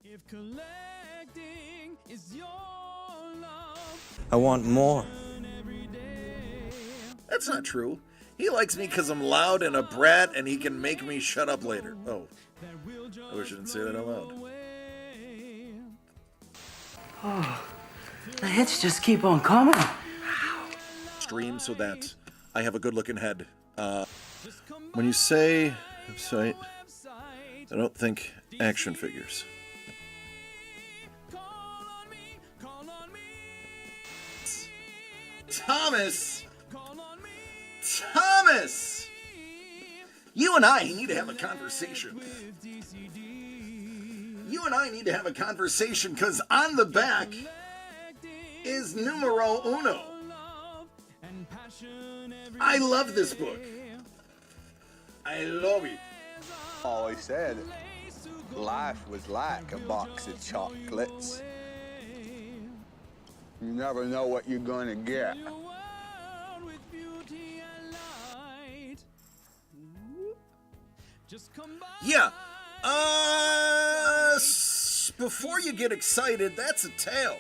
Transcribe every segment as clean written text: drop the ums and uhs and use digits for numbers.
If collecting is your love, I want more. every day. That's not true. He likes me because I'm loud and a brat and he can make me shut up later. Oh, I wish I didn't say that out loud. The hits just keep on coming. Stream so that I have a good looking head. When you say website, I don't think action figures. Thomas! Thomas! You and I need to have a conversation. You and I need to have a conversation because on the back is numero uno. I love this book. I love it. Always said life was like a box of chocolates. You never know what you're gonna get. Yeah. Before you get excited, that's a tail.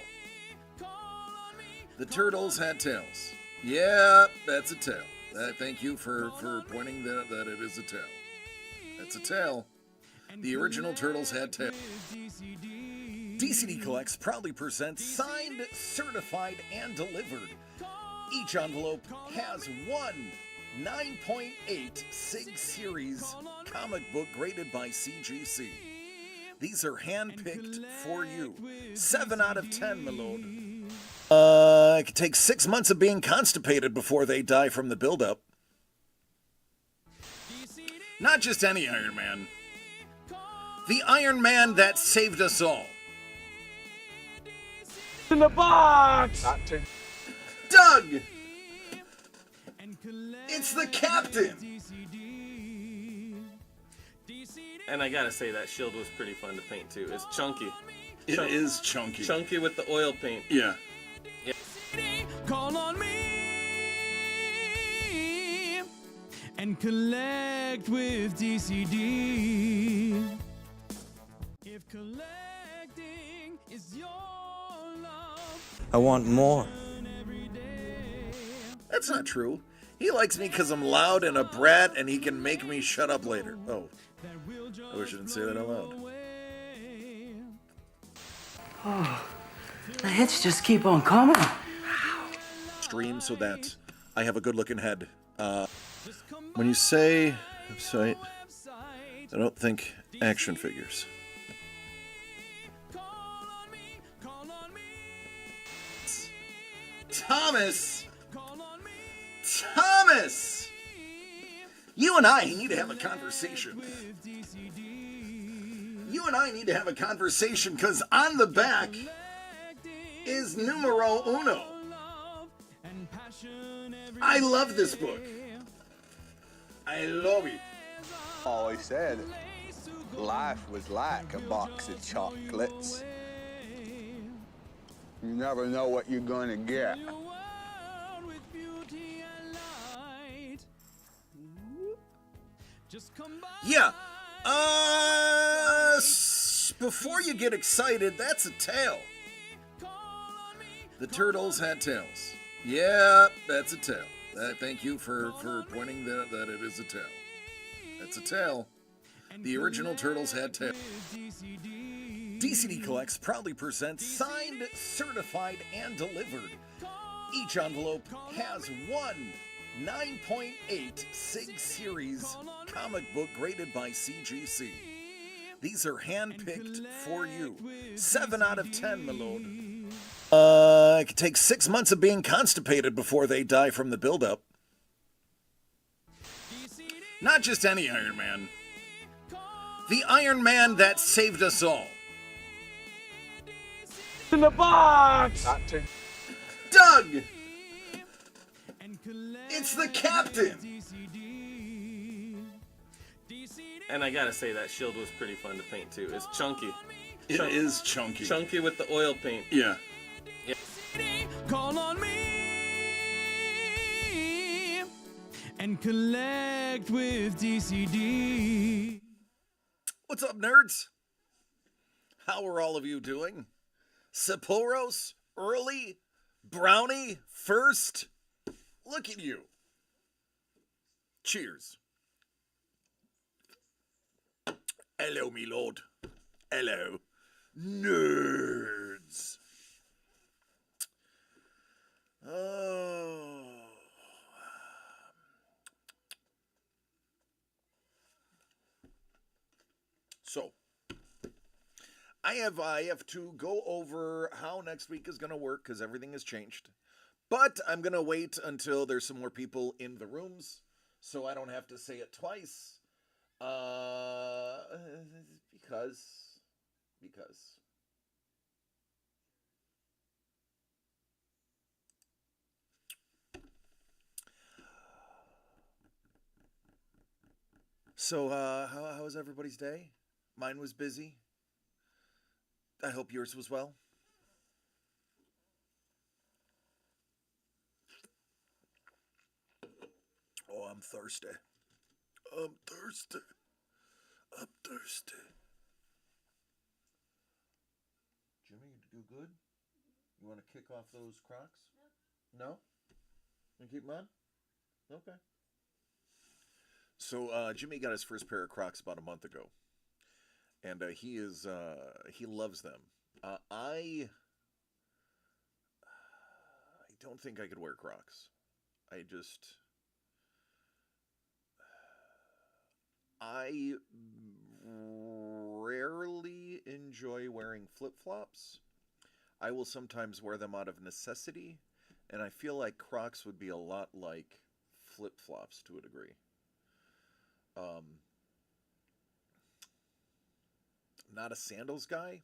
The turtles had tails. Yeah, that's a tail. Thank you for pointing that it is a tail. That's a tail. The original turtles had tails. DCD Collects proudly presents signed, certified, and delivered. Each envelope has one 9.8 SIG Series comic book graded by CGC. These are hand-picked for you. 7 out of 10, my lord. It could take 6 months of being constipated before they die from the buildup. Not just any Iron Man. The Iron Man that saved us all. In the box! Doug! It's the Captain! And I gotta say, that shield was pretty fun to paint too. It's chunky. It is chunky. Chunky with the oil paint. Yeah. Call on me and collect with DCD. If collecting is your love, I want more. every day. That's not true. He likes me because I'm loud and a brat and he can make me shut up later. Oh, I wish I didn't say that out loud. The hits just keep on coming. Stream so that I have a good looking head. When you say website, I don't think action figures. Thomas! Thomas! You and I need to have a conversation. You and I need to have a conversation because on the back is numero uno. I love this book. I love it. Always said life was like a box of chocolates. You never know what you're gonna get. Yeah. Before you get excited, that's a tail. The turtles had tails. Yeah, that's a tail. Thank you for pointing that it is a tail. That's a tail. The original turtles had tails. DCD Collects proudly presents signed, certified, and delivered. Each envelope has one 9.8 SIG Series comic book graded by CGC. These are hand-picked for you. 7 out of 10, my lord. It could take 6 months of being constipated before they die from the buildup. Not just any Iron Man. The Iron Man that saved us all. In the box! Doug! It's the Captain! And I gotta say, that shield was pretty fun to paint too. It's chunky. It is chunky. Chunky with the oil paint. Yeah. Call on me and collect with DCD. What's up, nerds? How are all of you doing? Sapporos? Early? Brownie? First? Look at you. Cheers. Hello, me lord. Hello. Nerds. Oh. So, I have to go over how next week is going to work because everything has changed. But I'm going to wait until there's some more people in the rooms so I don't have to say it twice. Because. So, how was everybody's day? Mine was busy. I hope yours was well. Oh, I'm thirsty. I'm thirsty. Jimmy, you do good? You want to kick off those Crocs? No? You keep them on? Okay. So Jimmy got his first pair of Crocs about a month ago, and he loves them. I don't think I could wear Crocs. I rarely enjoy wearing flip-flops. I will sometimes wear them out of necessity, and I feel like Crocs would be a lot like flip-flops to a degree. Not a sandals guy.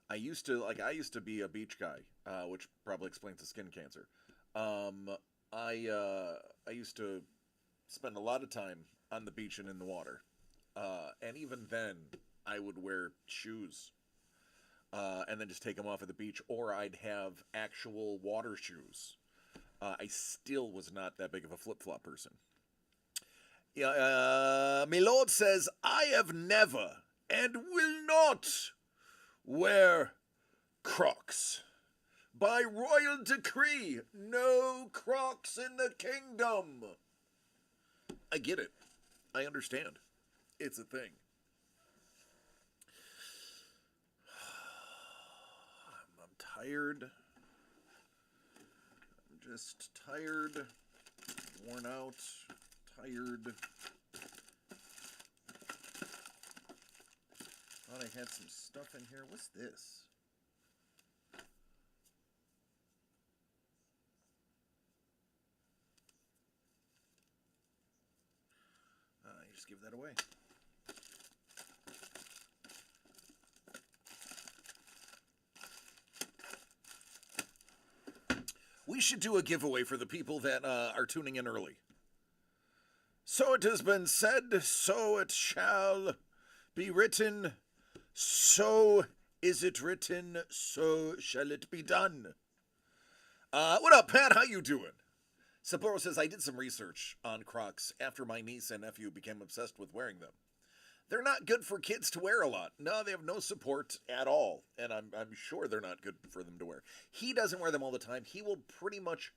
I used to be a beach guy, which probably explains the skin cancer. I used to spend a lot of time on the beach and in the water, and even then, I would wear shoes, and then just take them off at the beach, or I'd have actual water shoes. I still was not that big of a flip-flop person. My lord says, I have never and will not wear Crocs. By royal decree, no Crocs in the kingdom. I get it. I understand. It's a thing. I'm tired. I'm just tired. Worn out. Tired. Thought I had some stuff in here. What's this? You just give that away. We should do a giveaway for the people that are tuning in early. So it has been said, so it shall be written, so is it written, so shall it be done. What up, Pat? How you doing? Sapporo says, I did some research on Crocs after my niece and nephew became obsessed with wearing them. They're not good for kids to wear a lot. No, they have no support at all, and I'm sure they're not good for them to wear. He doesn't wear them all the time. He will pretty much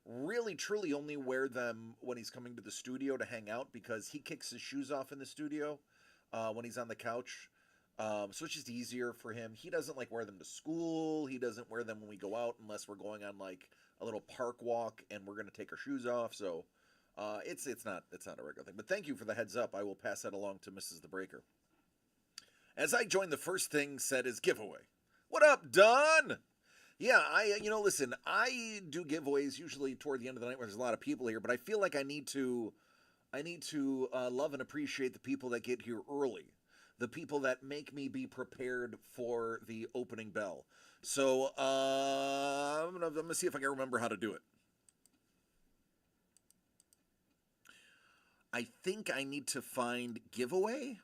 really, truly only wear them when he's coming to the studio to hang out because he kicks his shoes off in the studio when he's on the couch. So it's just easier for him. He doesn't like wear them to school. He doesn't wear them when we go out unless we're going on like a little park walk and we're going to take our shoes off. So it's not a regular thing. But thank you for the heads up. I will pass that along to Mrs. the Breaker. As I join, the first thing said is giveaway. What up, Don? Yeah, listen, I do giveaways usually toward the end of the night when there's a lot of people here, but I feel like I need to love and appreciate the people that get here early, the people that make me be prepared for the opening bell. So I'm gonna see if I can remember how to do it. I think I need to find giveaway.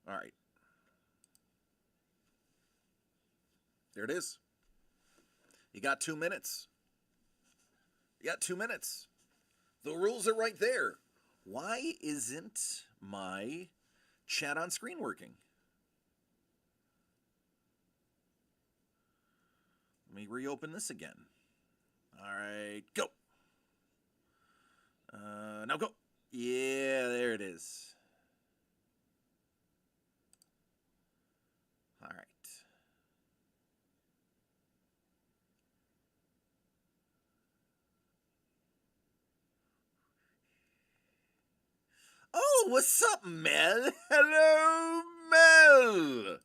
All right. There it is. You got 2 minutes. You got 2 minutes. The rules are right there. Why isn't my chat on screen working? Let me reopen this again. All right, go. Now go. Yeah, there it is. All right. Oh, what's up, Mel? Hello, Mel.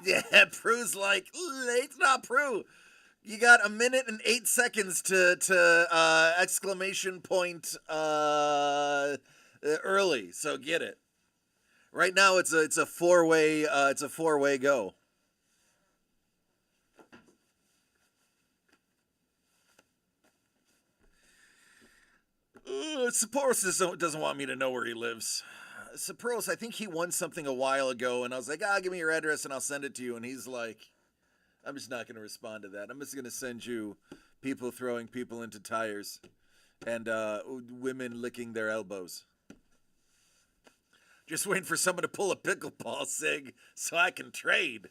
Yeah, Prue's like, it's not Prue. You got 1 minute and 8 seconds to exclamation point early, so get it. Right now it's a four-way go. Saporos doesn't want me to know where he lives. Saporos, I think he won something a while ago, and I was like, give me your address and I'll send it to you. And he's like, I'm just not going to respond to that. I'm just going to send you people throwing people into tires and women licking their elbows. Just waiting for someone to pull a pickleball, Sig, so I can trade.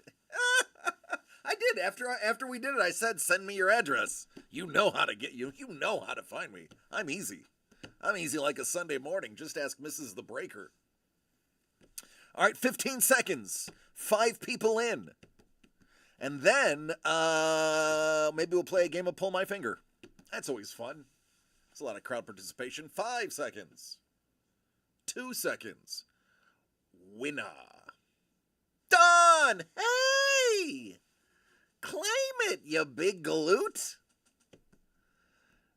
I did. After we did it, I said, send me your address. You know how to get you. You know how to find me. I'm easy. I'm easy like a Sunday morning. Just ask Mrs. the Breaker. All right, 15 seconds. 5 people in. And then maybe we'll play a game of Pull My Finger. That's always fun. It's a lot of crowd participation. 5 seconds. 2 seconds. Winner. Done! Hey! Claim it, you big galoot!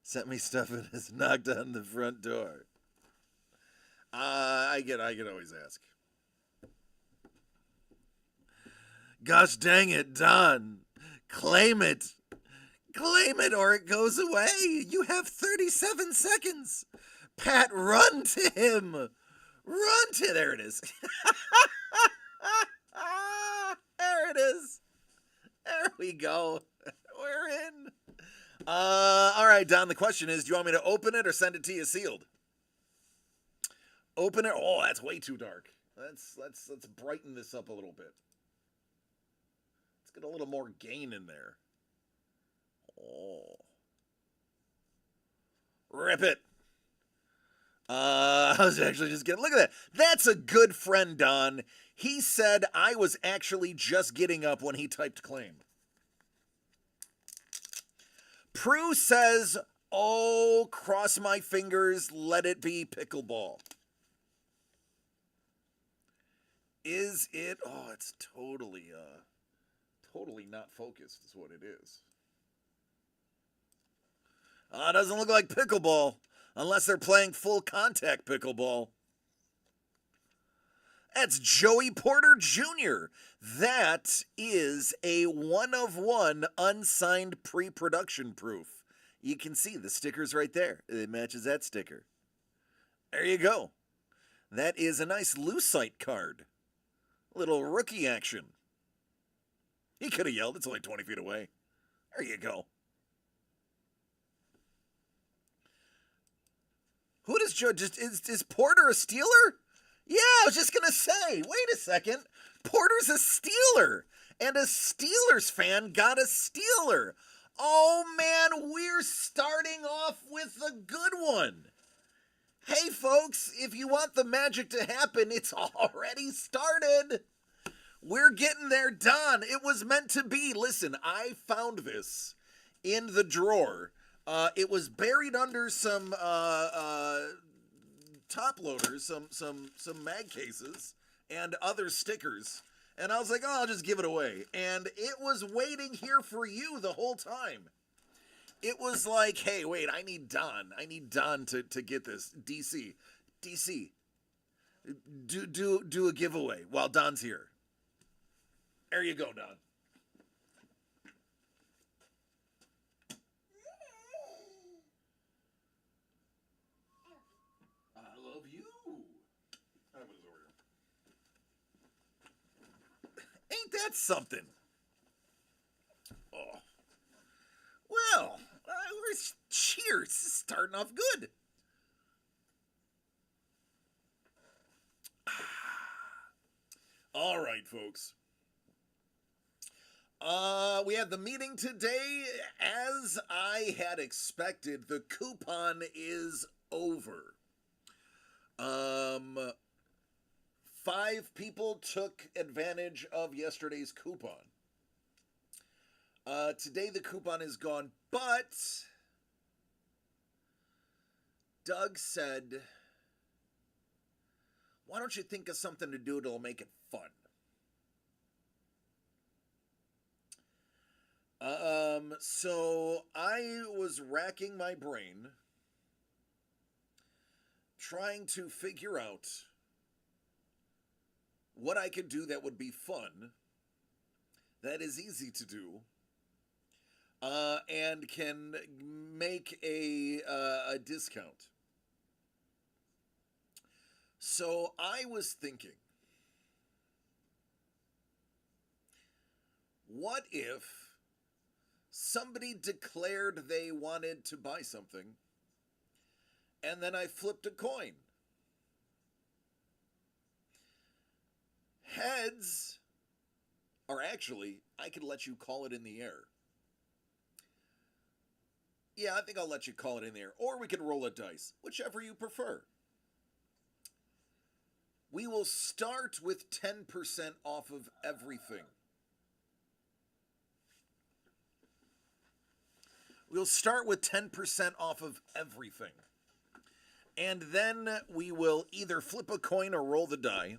Sent me stuff and has knocked on the front door. I can always ask. Gosh dang it, Don. Claim it. Claim it or it goes away. You have 37 seconds. Pat, run to him. Run to... There it is. There it is. There we go. We're in. All right, Don, the question is, do you want me to open it or send it to you sealed? Open it. Oh, that's way too dark. Let's brighten this up a little bit. Let's get a little more gain in there. Oh. Rip it. I was actually just getting, look at that. That's a good friend, Don. He said I was actually just getting up when he typed claim. Prue says, oh, cross my fingers, let it be pickleball. Is it? Oh, it's totally not focused is what it is. It doesn't look like pickleball unless they're playing full contact pickleball. That's Joey Porter Jr. That is a 1-of-1 unsigned pre-production proof. You can see the sticker's right there. It matches that sticker. There you go. That is a nice Lucite card. Little rookie action. He could have yelled. It's only 20 feet away. There you go. Who does Joe just is Porter a Steeler? Yeah, I was just gonna say, wait a second. Porter's a Steeler. And a Steelers fan got a Steeler. Oh man, we're starting off with a good one. Hey folks, if you want the magic to happen, it's already started. We're getting there done. It was meant to be. Listen, I found this in the drawer. It was buried under some top loaders, some mag cases, and other stickers. And I was like, oh, I'll just give it away. And it was waiting here for you the whole time. It was like, hey, wait, I need Don. I need Don to get this. DC, do a giveaway while Don's here. There you go, Don. I love you. that's something. Oh. Well, cheers. This is starting off good. All right, folks. We had the meeting today. As I had expected, the coupon is over. 5 people took advantage of yesterday's coupon. Today the coupon is gone, but Doug said, why don't you think of something to do that'll make it fun? So I was racking my brain trying to figure out what I could do that would be fun, that is easy to do, and can make a discount. So I was thinking, what if somebody declared they wanted to buy something, and then I flipped a coin? Heads, or actually, I could let you call it in the air. Yeah, I think I'll let you call it in the air. Or we could roll a dice, whichever you prefer. We will start with 10% off of everything. We'll start with 10% off of everything. And then we will either flip a coin or roll the die.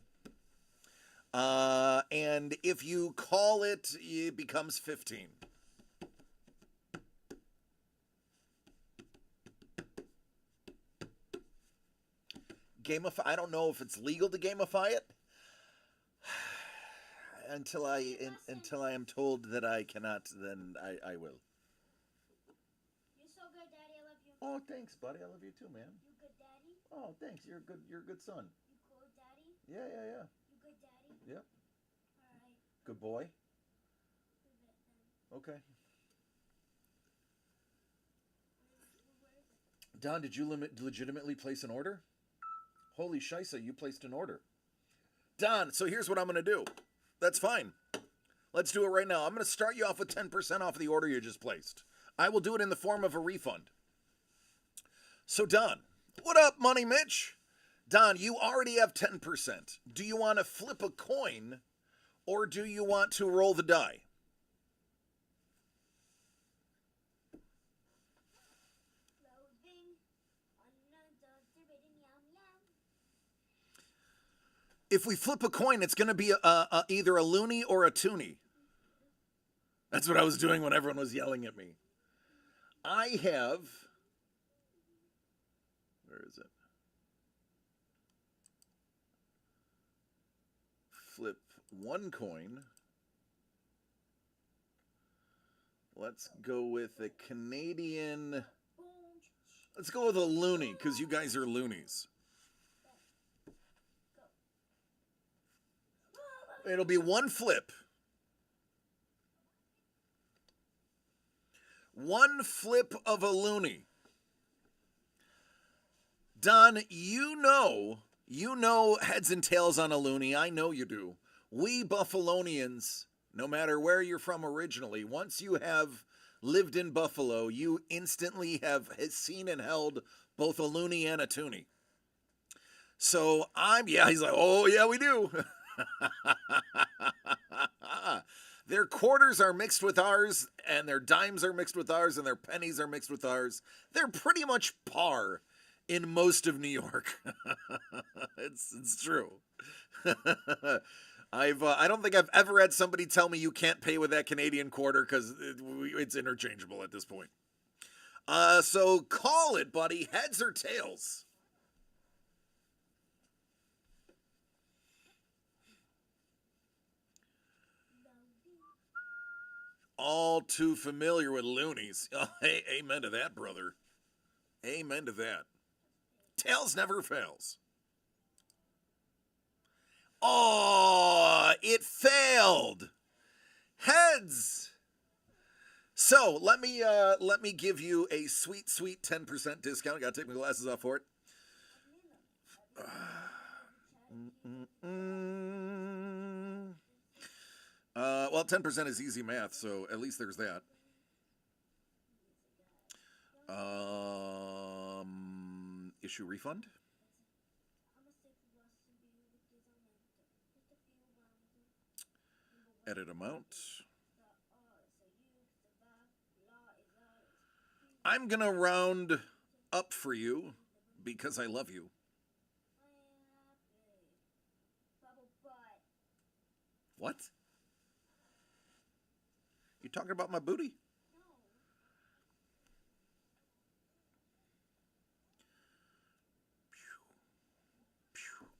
And if you call it, it becomes 15. Gamify. I don't know if it's legal to gamify it until I am told that I cannot. Then I will. You're so good, Daddy. I love you. Oh, thanks, buddy. I love you too, man. You good, Daddy? Oh, thanks. You're a good son. You cool, Daddy? Yeah. You good, Daddy? Yep. All right. Good boy. Leave it then. Okay. Where is it? Don, did you legitimately place an order? Holy shisa, you placed an order. Don, so here's what I'm going to do. That's fine. Let's do it right now. I'm going to start you off with 10% off of the order you just placed. I will do it in the form of a refund. So, Don, what up, Money Mitch? Don, you already have 10%. Do you want to flip a coin or do you want to roll the die? Loading. Another dividend, yum, yum. If we flip a coin, it's going to be either a loony or a toonie. That's what I was doing when everyone was yelling at me. I have... Where is it? Flip one coin. Let's go with a Canadian... Let's go with a loony, because you guys are loonies. It'll be one flip. One flip of a loony. Don, you know heads and tails on a loony. I know you do. We Buffalonians, no matter where you're from originally, once you have lived in Buffalo, you instantly have seen and held both a loony and a toonie. So he's like, oh yeah, we do. Their quarters are mixed with ours, and their dimes are mixed with ours, and their pennies are mixed with ours. They're pretty much par in most of New York. It's true. I don't think I've ever had somebody tell me you can't pay with that Canadian quarter because it's interchangeable at this point. So call it, buddy. Heads or tails? All too familiar with loonies. Oh, hey, amen to that, brother. Amen to that. Tails never fails. Oh, it failed. Heads. So let me give you a sweet 10% discount. Gotta take my glasses off for it. Well, 10% is easy math, so at least there's that. Issue refund. Edit amount. I'm gonna round up for you because I love you. What? You talking about my booty?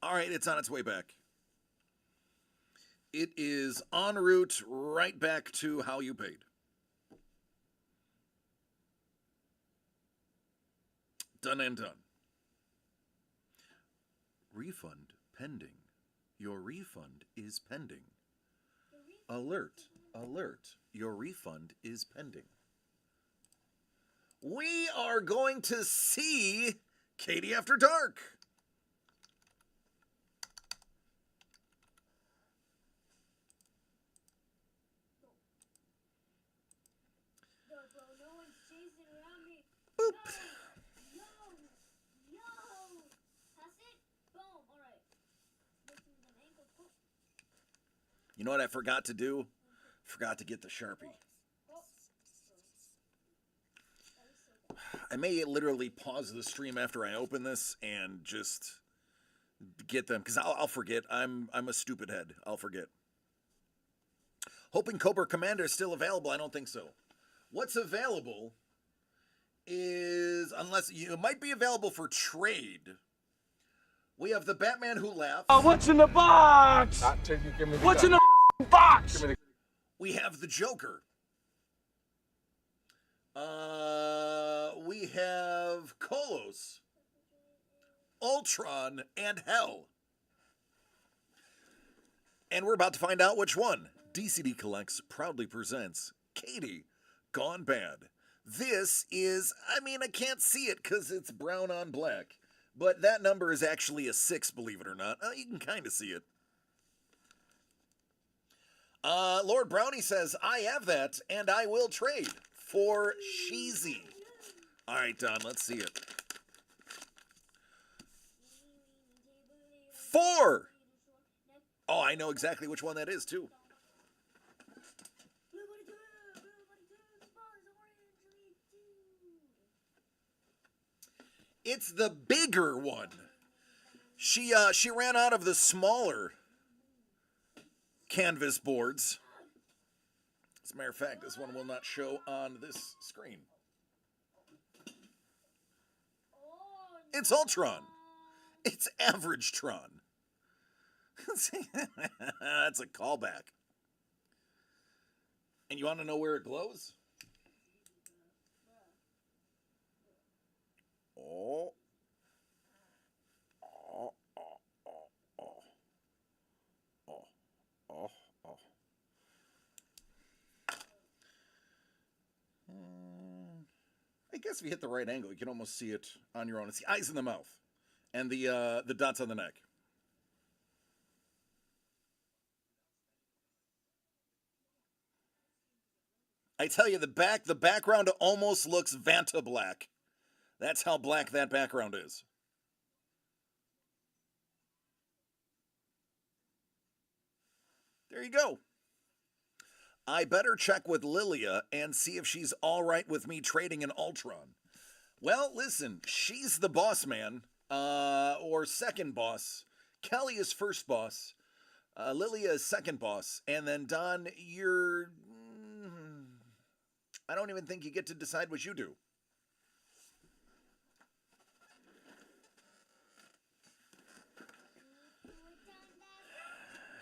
All right, it's on its way back. It is en route right back to how you paid. Done and done. Refund pending. Your refund is pending. Alert, alert. Your refund is pending. We are going to see Katie After Dark. Boop. You know what I forgot to do? Forgot to get the Sharpie. I may literally pause the stream after I open this and just get them, because I'll forget. I'm a stupid head. I'll forget. Hoping Cobra Commander is still available. I don't think so. What's available is, unless it might be available for trade. We have the Batman Who Laughs. What's in the box? What's in the box? We have the Joker. We have Kolos, Ultron, and Hell. And we're about to find out which one. DCD Collects proudly presents Katie Gone Bad. This is, I mean, I can't see it because it's brown on black. But that number is actually a 6, believe it or not. You can kind of see it. Lord Brownie says, I have that, and I will trade for Sheezy. All right, Don, let's see it. 4! Oh, I know exactly which one that is, too. It's the bigger one. She ran out of the smaller canvas boards. As a matter of fact, this one will not show on this screen. It's Ultron. It's Average Tron. That's a callback. And you want to know where it glows? Oh. Oh, oh, oh, oh. Oh, oh, oh. I guess if you hit the right angle, you can almost see it on your own. It's the eyes in the mouth and the dots on the neck. I tell you, the background almost looks Vanta black. That's how black that background is. There you go. I better check with Lilia and see if she's all right with me trading an Ultron. Well, listen, she's the boss man, or second boss. Kelly is first boss. Lilia is second boss. And then Don, you're... I don't even think you get to decide what you do.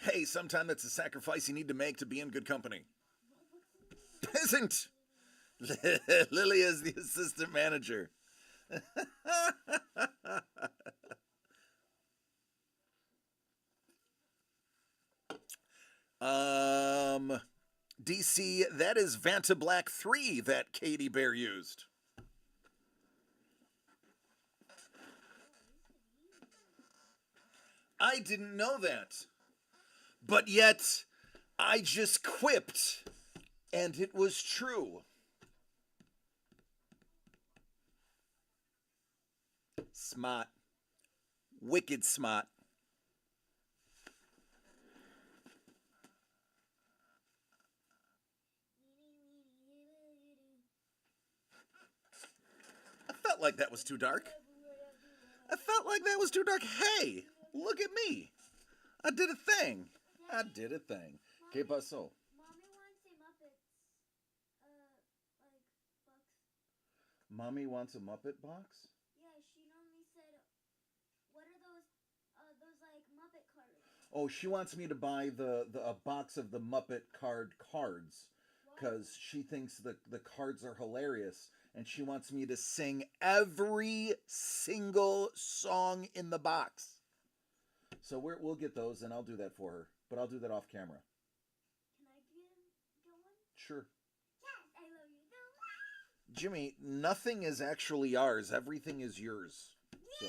Hey, sometimes that's a sacrifice you need to make to be in good company. Isn't Lily is the assistant manager. DC, that is Vanta Black 3 that Katie Bear used. I didn't know that. But yet, I just quipped, and it was true. Smart. Wicked smart. I felt like that was too dark. I felt like that was too dark. Hey, look at me. I did a thing. I did a thing. ¿Qué pasó? Mommy wants a Muppets, like, box. Mommy wants a Muppet box? Yeah, she normally said, what are those like Muppet cards? Oh, she wants me to buy a box of the Muppet cards because she thinks the cards are hilarious and she wants me to sing every single song in the box. So we'll get those and I'll do that for her, but I'll do that off camera. Can I get one? Sure. Yes, I love you so much. Jimmy, nothing is actually ours. Everything is yours. So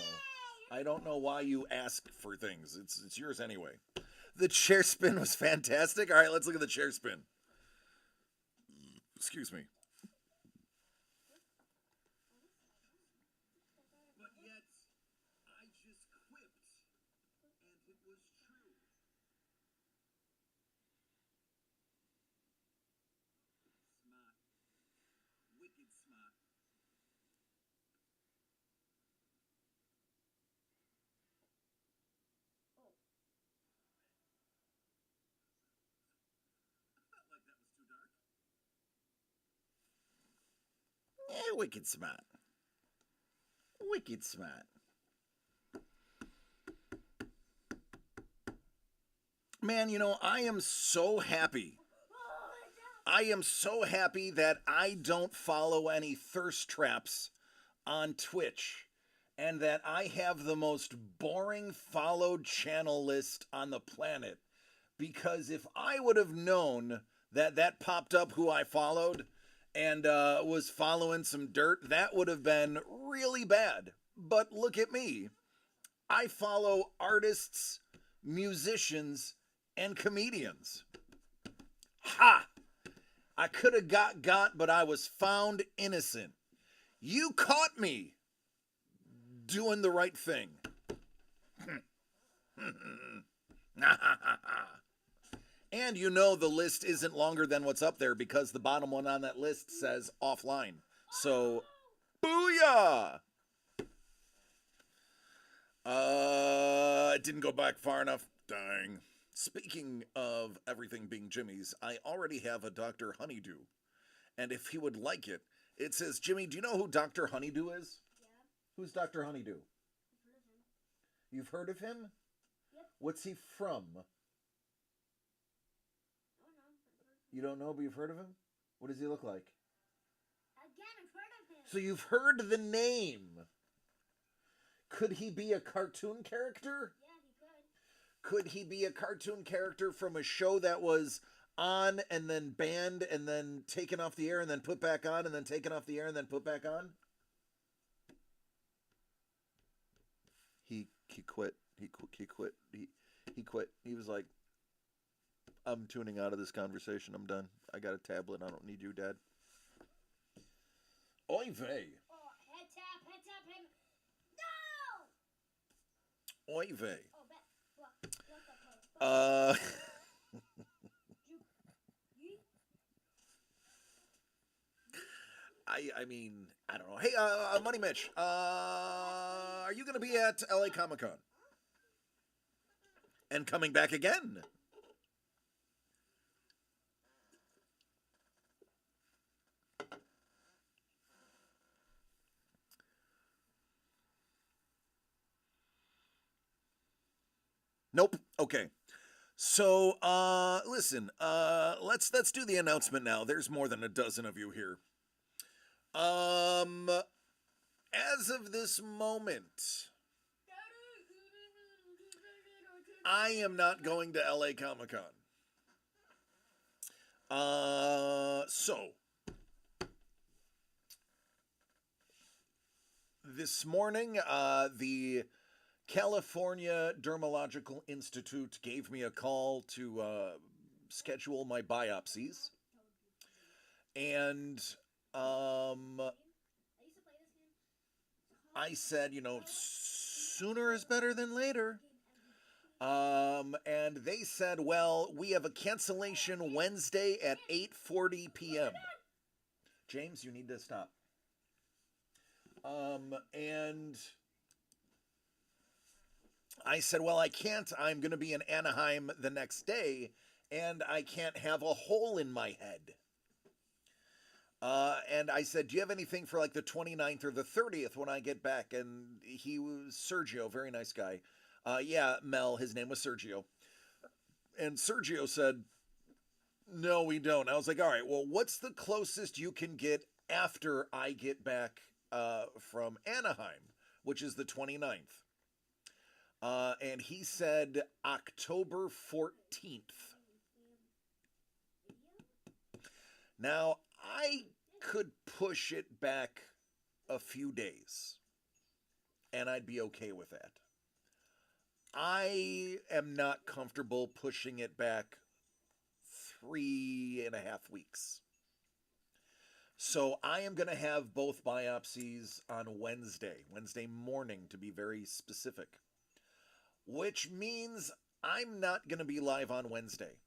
I don't know why you ask for things. It's yours anyway. The chair spin was fantastic. All right, let's look at the chair spin. Excuse me. But yet, I just quipped, and it was true. Smart. Wicked smart. Felt like that was too dark. Wicked smart. Wicked smart. Man, you know, I am so happy. I am so happy that I don't follow any thirst traps on Twitch and that I have the most boring followed channel list on the planet. Because if I would have known that popped up who I followed and was following some dirt, that would have been really bad. But look at me. I follow artists, musicians, and comedians. Ha! I could have got, but I was found innocent. You caught me doing the right thing. And you know the list isn't longer than what's up there because the bottom one on that list says offline. So, booyah! It didn't go back far enough. Dang. Speaking of everything being Jimmy's, I already have a Dr. Honeydew. And if he would like it, it says, Jimmy, do you know who Dr. Honeydew is? Yeah, Who's Dr. Honeydew? I've heard of him. You've heard of him? Yep. What's he from? Oh no, You don't know, but you've heard of him? What does he look like? again, I've heard of him. So you've heard the name. Could he be a cartoon character? Yeah, he could. Could he be a cartoon character from a show that was on and then banned and then taken off the air and then put back on and then taken off the air and then put back on? He quit. He quit. He quit. He was like, I'm tuning out of this conversation. I'm done. I got a tablet. I don't need you, Dad. Oy vey. Oh, head tap him. No! Oy vey. Oh, bet. Block that post. I mean, I don't know. Hey, Money Mitch, are you going to be at LA Comic Con? And coming back again? Nope. Okay. So, listen, let's do the announcement now. There's more than a dozen of you here. As of this moment, I am not going to LA Comic Con. So this morning, the California Dermatological Institute gave me a call to schedule my biopsies, and I said, sooner is better than later. And they said, well, we have a cancellation Wednesday at 8:40 p.m. James, you need to stop. And I said, well, I can't. I'm going to be in Anaheim the next day, and I can't have a hole in my head. And I said, do you have anything for like the 29th or the 30th when I get back? And he was Sergio, very nice guy. Yeah, Mel, his name was Sergio. And Sergio said, no, we don't. I was like, all right, well, what's the closest you can get after I get back from Anaheim, which is the 29th? And he said October 14th. Now, I could push it back a few days, and I'd be okay with that. I am not comfortable pushing it back 3.5 weeks. So I am going to have both biopsies on Wednesday morning to be very specific, which means I'm not going to be live on Wednesday.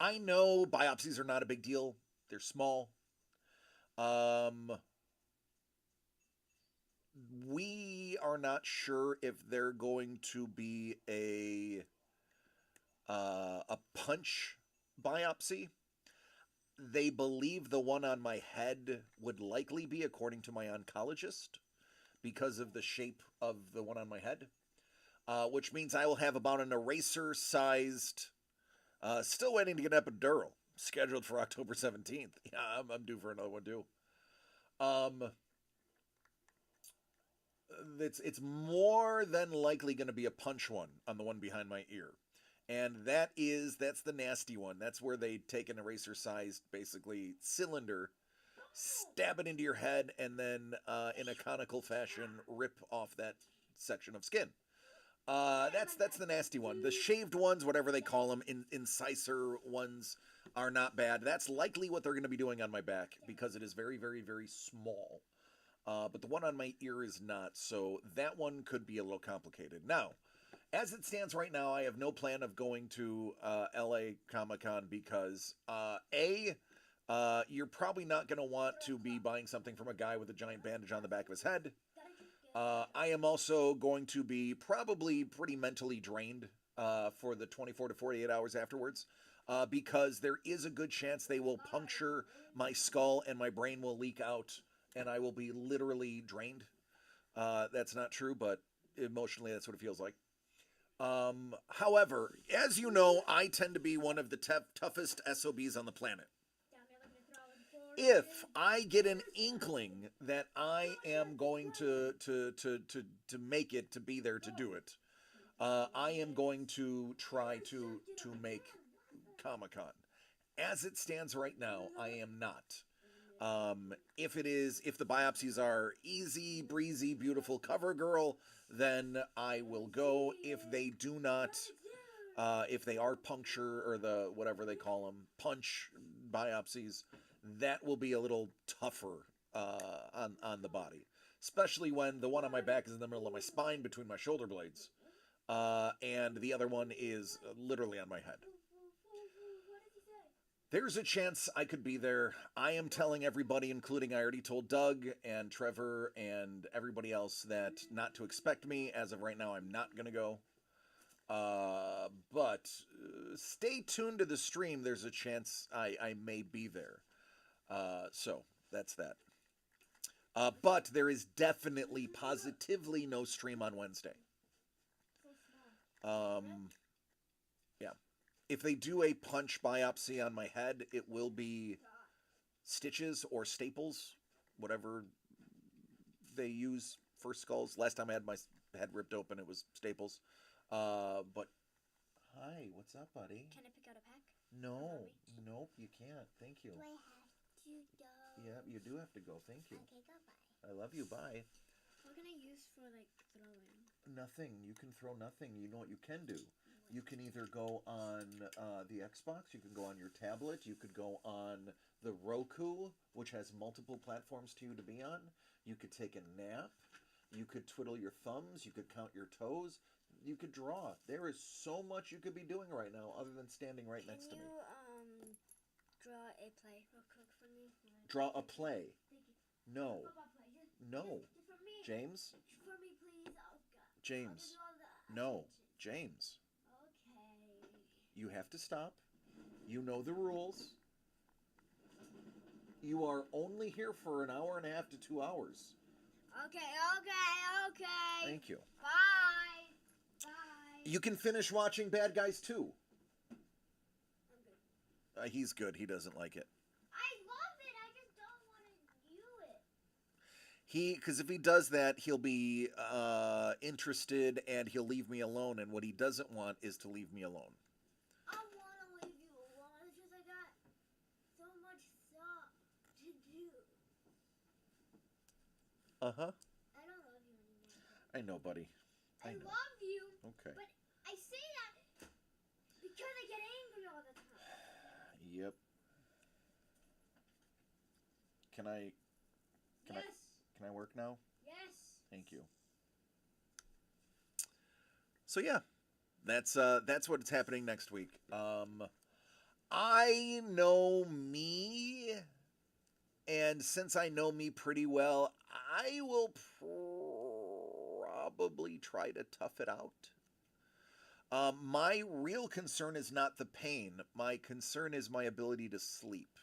I know biopsies are not a big deal. They're small. We are not sure if they're going to be a punch biopsy. They believe the one on my head would likely be, according to my oncologist, because of the shape of the one on my head, which means I will have about an eraser-sized, still waiting to get epidural, scheduled for October 17th. Yeah, I'm due for another one too. It's more than likely going to be a punch one on the one behind my ear. And that's the nasty one. That's where they take an eraser-sized, basically, cylinder, stab it into your head, and then in a conical fashion rip off that section of skin. That's the nasty one. The shaved ones, whatever they call them, incisor ones, are not bad. That's likely what they're going to be doing on my back because it is very, very, very small. But the one on my ear is not, so that one could be a little complicated. Now, as it stands right now, I have no plan of going to LA Comic-Con because, you're probably not going to want to be buying something from a guy with a giant bandage on the back of his head. I am also going to be probably pretty mentally drained for the 24 to 48 hours afterwards because there is a good chance they will puncture my skull and my brain will leak out and I will be literally drained. That's not true, but emotionally that's what it feels like. However, as you know, I tend to be one of the toughest SOBs on the planet. If I get an inkling that I am going to make it, to be there to do it, I am going to try to make Comic-Con. As it stands right now, I am not. If the biopsies are easy, breezy, beautiful cover girl, then I will go. If they do not, if they are puncture or the whatever they call them, punch biopsies, that will be a little tougher on the body, especially when the one on my back is in the middle of my spine between my shoulder blades, and the other one is literally on my head. There's a chance I could be there. I am telling everybody, including I already told Doug and Trevor and everybody else, that not to expect me. As of right now, I'm not going to go. But stay tuned to the stream. There's a chance I may be there. So that's that. But there is definitely, positively no stream on Wednesday. Yeah. If they do a punch biopsy on my head, it will be stitches or staples, whatever they use for skulls. Last time I had my head ripped open, it was staples. But hi, what's up, buddy? Can I pick out a pack? No, nope, you can't. Thank you. Do I have to go? Yeah, you do have to go. Thank you. Okay, goodbye. I love you. Bye. What can I use for like throwing? Nothing. You can throw nothing. You know what you can do? You can either go on the Xbox, you can go on your tablet, you could go on the Roku, which has multiple platforms to you to be on. You could take a nap. You could twiddle your thumbs. You could count your toes. You could draw. There is so much you could be doing right now other than standing right next to me. Can you draw a play real quick for me? Draw a play. Thank you. No. Football play. No. Just for me. James? For me, please. Oh, God. James. I'll give you all the No. attention. James. Okay. You have to stop. You know the rules. You are only here for an hour and a half to 2 hours. Okay. Thank you. Bye. Bye. You can finish watching Bad Guys 2. I'm good. He's good. He doesn't like it. I love it. I just don't want to do it. Because if he does that, he'll be interested and he'll leave me alone. And what he doesn't want is to leave me alone. I want to leave you alone. It's just I got so much stuff to do. Uh-huh. I don't love you anymore. I know, buddy. I I know. love you. Okay. But I say that because I get angry all the time. Yep. Can I work now? Yes. Thank you. So yeah, that's what's happening next week. I know me, and since I know me pretty well, I will probably try to tough it out. My real concern is not the pain. My concern is my ability to sleep.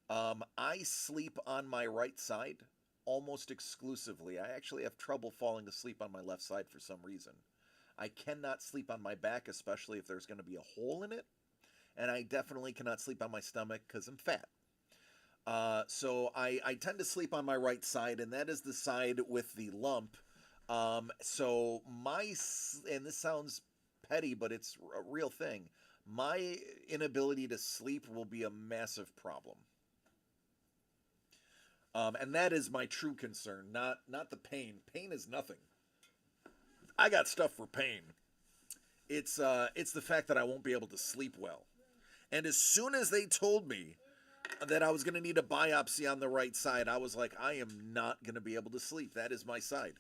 I sleep on my right side almost exclusively. I actually have trouble falling asleep on my left side for some reason. I cannot sleep on my back, especially if there's going to be a hole in it. And I definitely cannot sleep on my stomach because I'm fat. So I tend to sleep on my right side, and that is the side with the lump. And this sounds petty, but it's a real thing. My inability to sleep will be a massive problem. And that is my true concern, not the pain. Pain is nothing. I got stuff for pain. It's the fact that I won't be able to sleep well. And as soon as they told me that I was going to need a biopsy on the right side, I was like, I am not going to be able to sleep. That is my side.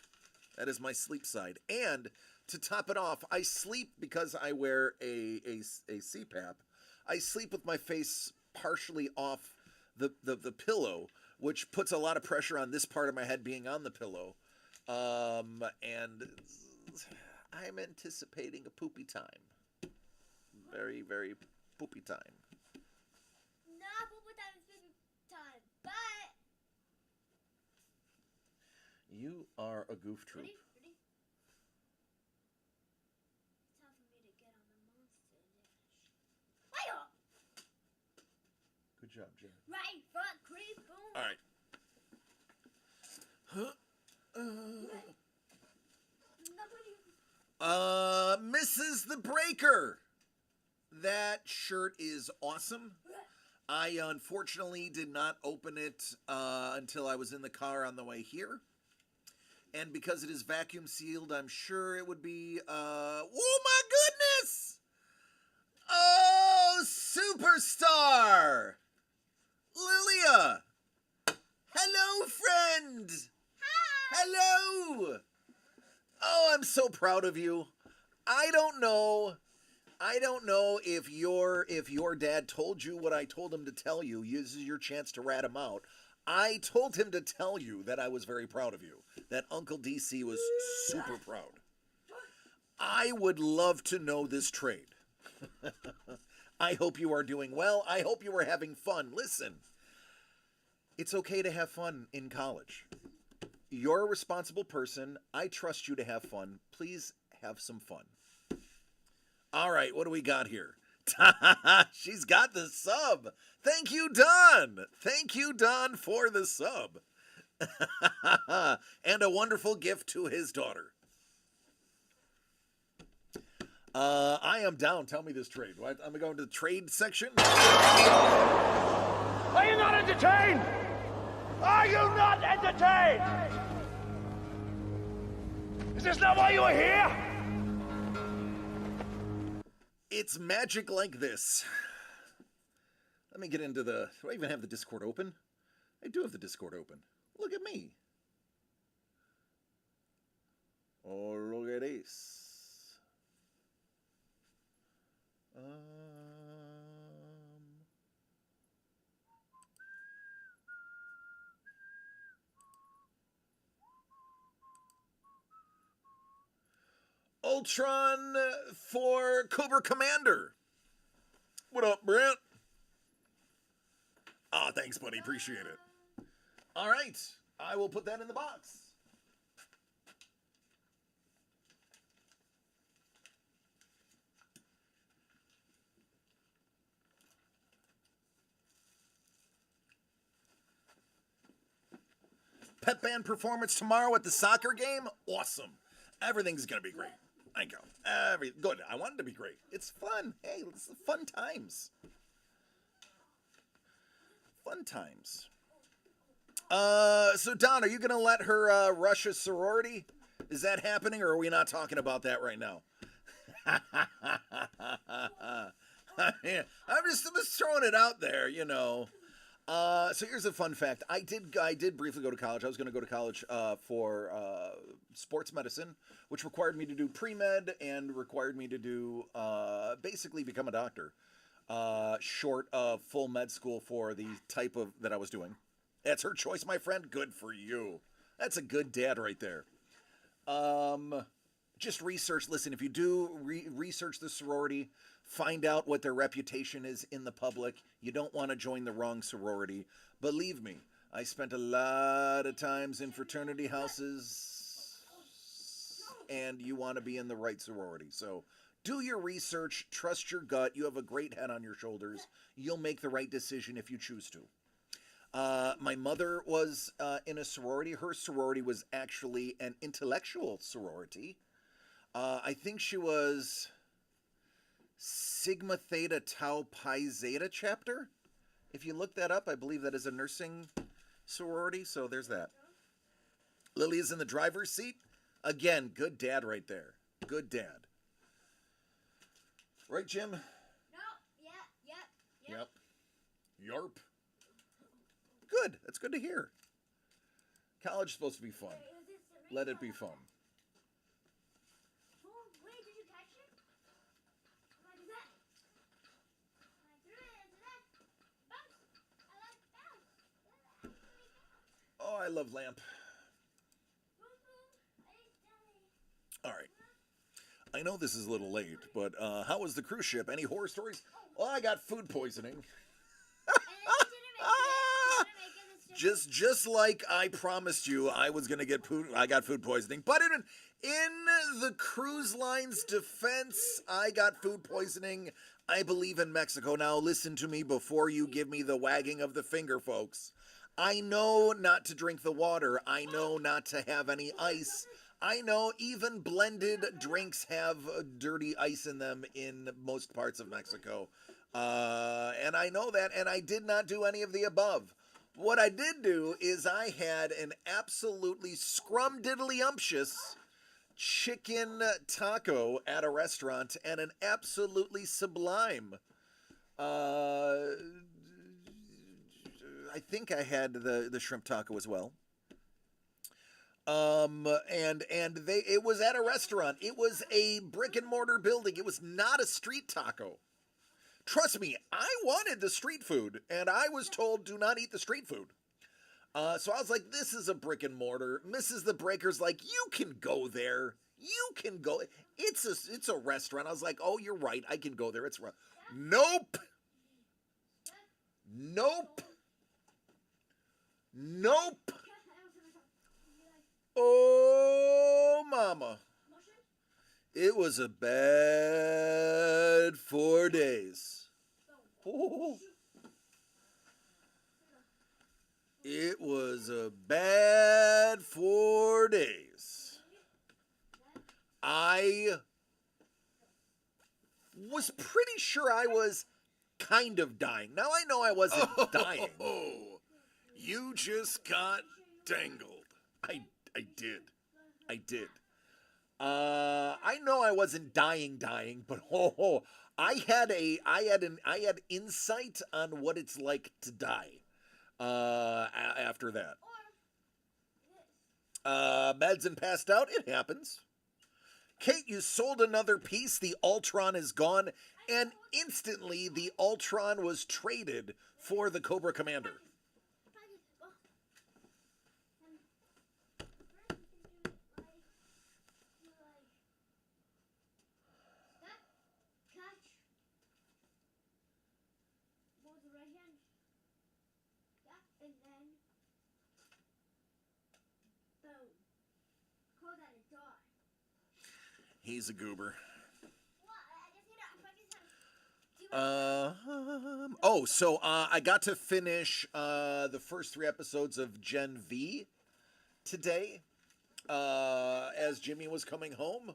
That is my sleep side. And to top it off, I sleep because I wear a CPAP. I sleep with my face partially off the pillow, which puts a lot of pressure on this part of my head being on the pillow. And I'm anticipating a poopy time. Very, very poopy time. Not poopy time, it's poopy time, but... You are a goof troop. Ready? It's time for me to get on the monster dash. Fire! Good job, Jared. Right front creep, boom. All right. Mrs. the Breaker. That shirt is awesome. I unfortunately did not open it until I was in the car on the way here. And because it is vacuum sealed, I'm sure it would be, oh my goodness! Oh, superstar! Lilia! Hello, friend! Hi! Hello! Oh, I'm so proud of you. I don't know if your dad told you what I told him to tell you. This is your chance to rat him out. I told him to tell you that I was very proud of you. That Uncle DC was super proud. I would love to know this trade. I hope you are doing well. I hope you are having fun. Listen, it's okay to have fun in college. You're a responsible person. I trust you to have fun. Please have some fun. All right, what do we got here? She's got the sub. Thank you, Don. Thank you, Don, for the sub. And a wonderful gift to his daughter. I am down. Tell me this trade. What? I'm going to the trade section. Are you not entertained? Are you not entertained? Is this not why you are here? It's magic like this. Let me get into the... Do I even have the Discord open? I do have the Discord open. Look at me. Oh, look at this. Ultron for Cobra Commander. What up, Brent? Ah, thanks, buddy. Appreciate it. All right. I will put that in the box. Pep band performance tomorrow at the soccer game. Awesome. Everything's going to be great. I go. Good. I want it to be great. It's fun. Hey, it's fun times. Fun times. So Don, are you going to let her rush a sorority? Is that happening, or are we not talking about that right now? I'm just throwing it out there, you know. So here's a fun fact. I did briefly go to college. I was going to go to college for sports medicine, which required me to do pre-med and required me to do basically become a doctor, short of full med school for the type of that I was doing. That's her choice, my friend. Good for you. That's a good dad right there. Just research. Listen, if you do research the sorority, find out what their reputation is in the public. You don't want to join the wrong sorority. Believe me, I spent a lot of times in fraternity houses, and you want to be in the right sorority. So do your research, trust your gut. You have a great head on your shoulders. You'll make the right decision if you choose to. My mother was in a sorority. Her sorority was actually an intellectual sorority. I think she was Sigma Theta Tau Pi Zeta chapter. If you look that up, I believe that is a nursing sorority. So there's that. Lily is in the driver's seat. Again, good dad right there. Good dad. Right, Jim? No. Yep. Yarp. Good. That's good to hear. College is supposed to be fun. Let it be fun. Oh, wait, did you catch it? How do I do that? I threw it into that. Bounce. I like bounce. Oh, I love lamp. Boom, boom. I All right. I know this is a little late, but how was the cruise ship? Any horror stories? Well, I got food poisoning. Just like I promised you, I was gonna get food. I got food poisoning, but in the cruise line's defense, I got food poisoning. I believe in Mexico. Now listen to me before you give me the wagging of the finger, folks. I know not to drink the water. I know not to have any ice. I know even blended drinks have dirty ice in them in most parts of Mexico. And I know that, and I did not do any of the above. What I did do is I had an absolutely scrumdiddlyumptious chicken taco at a restaurant and an absolutely sublime. I think I had the shrimp taco as well. It was at a restaurant. It was a brick and mortar building. It was not a street taco. Trust me, I wanted the street food, and I was told do not eat the street food. So I was like, this is a brick and mortar. Mrs. the Breaker's like, you can go there. You can go. It's a restaurant. I was like, oh, you're right. I can go there. It's nope. Oh, mama. It was a bad 4 days. Oh. It was a bad 4 days. I sure I was kind of dying. Now I know I wasn't dying. Oh, you just got dangled. I did. I know I wasn't dying, but I had insight on what it's like to die. After that, Madsen passed out. It happens. Kate, you sold another piece. The Ultron is gone, and instantly the Ultron was traded for the Cobra Commander. And then, boom. Call that a dog. He's a goober. What? I just need to practice him. So I got to finish the first 3 episodes of Gen V today as Jimmy was coming home.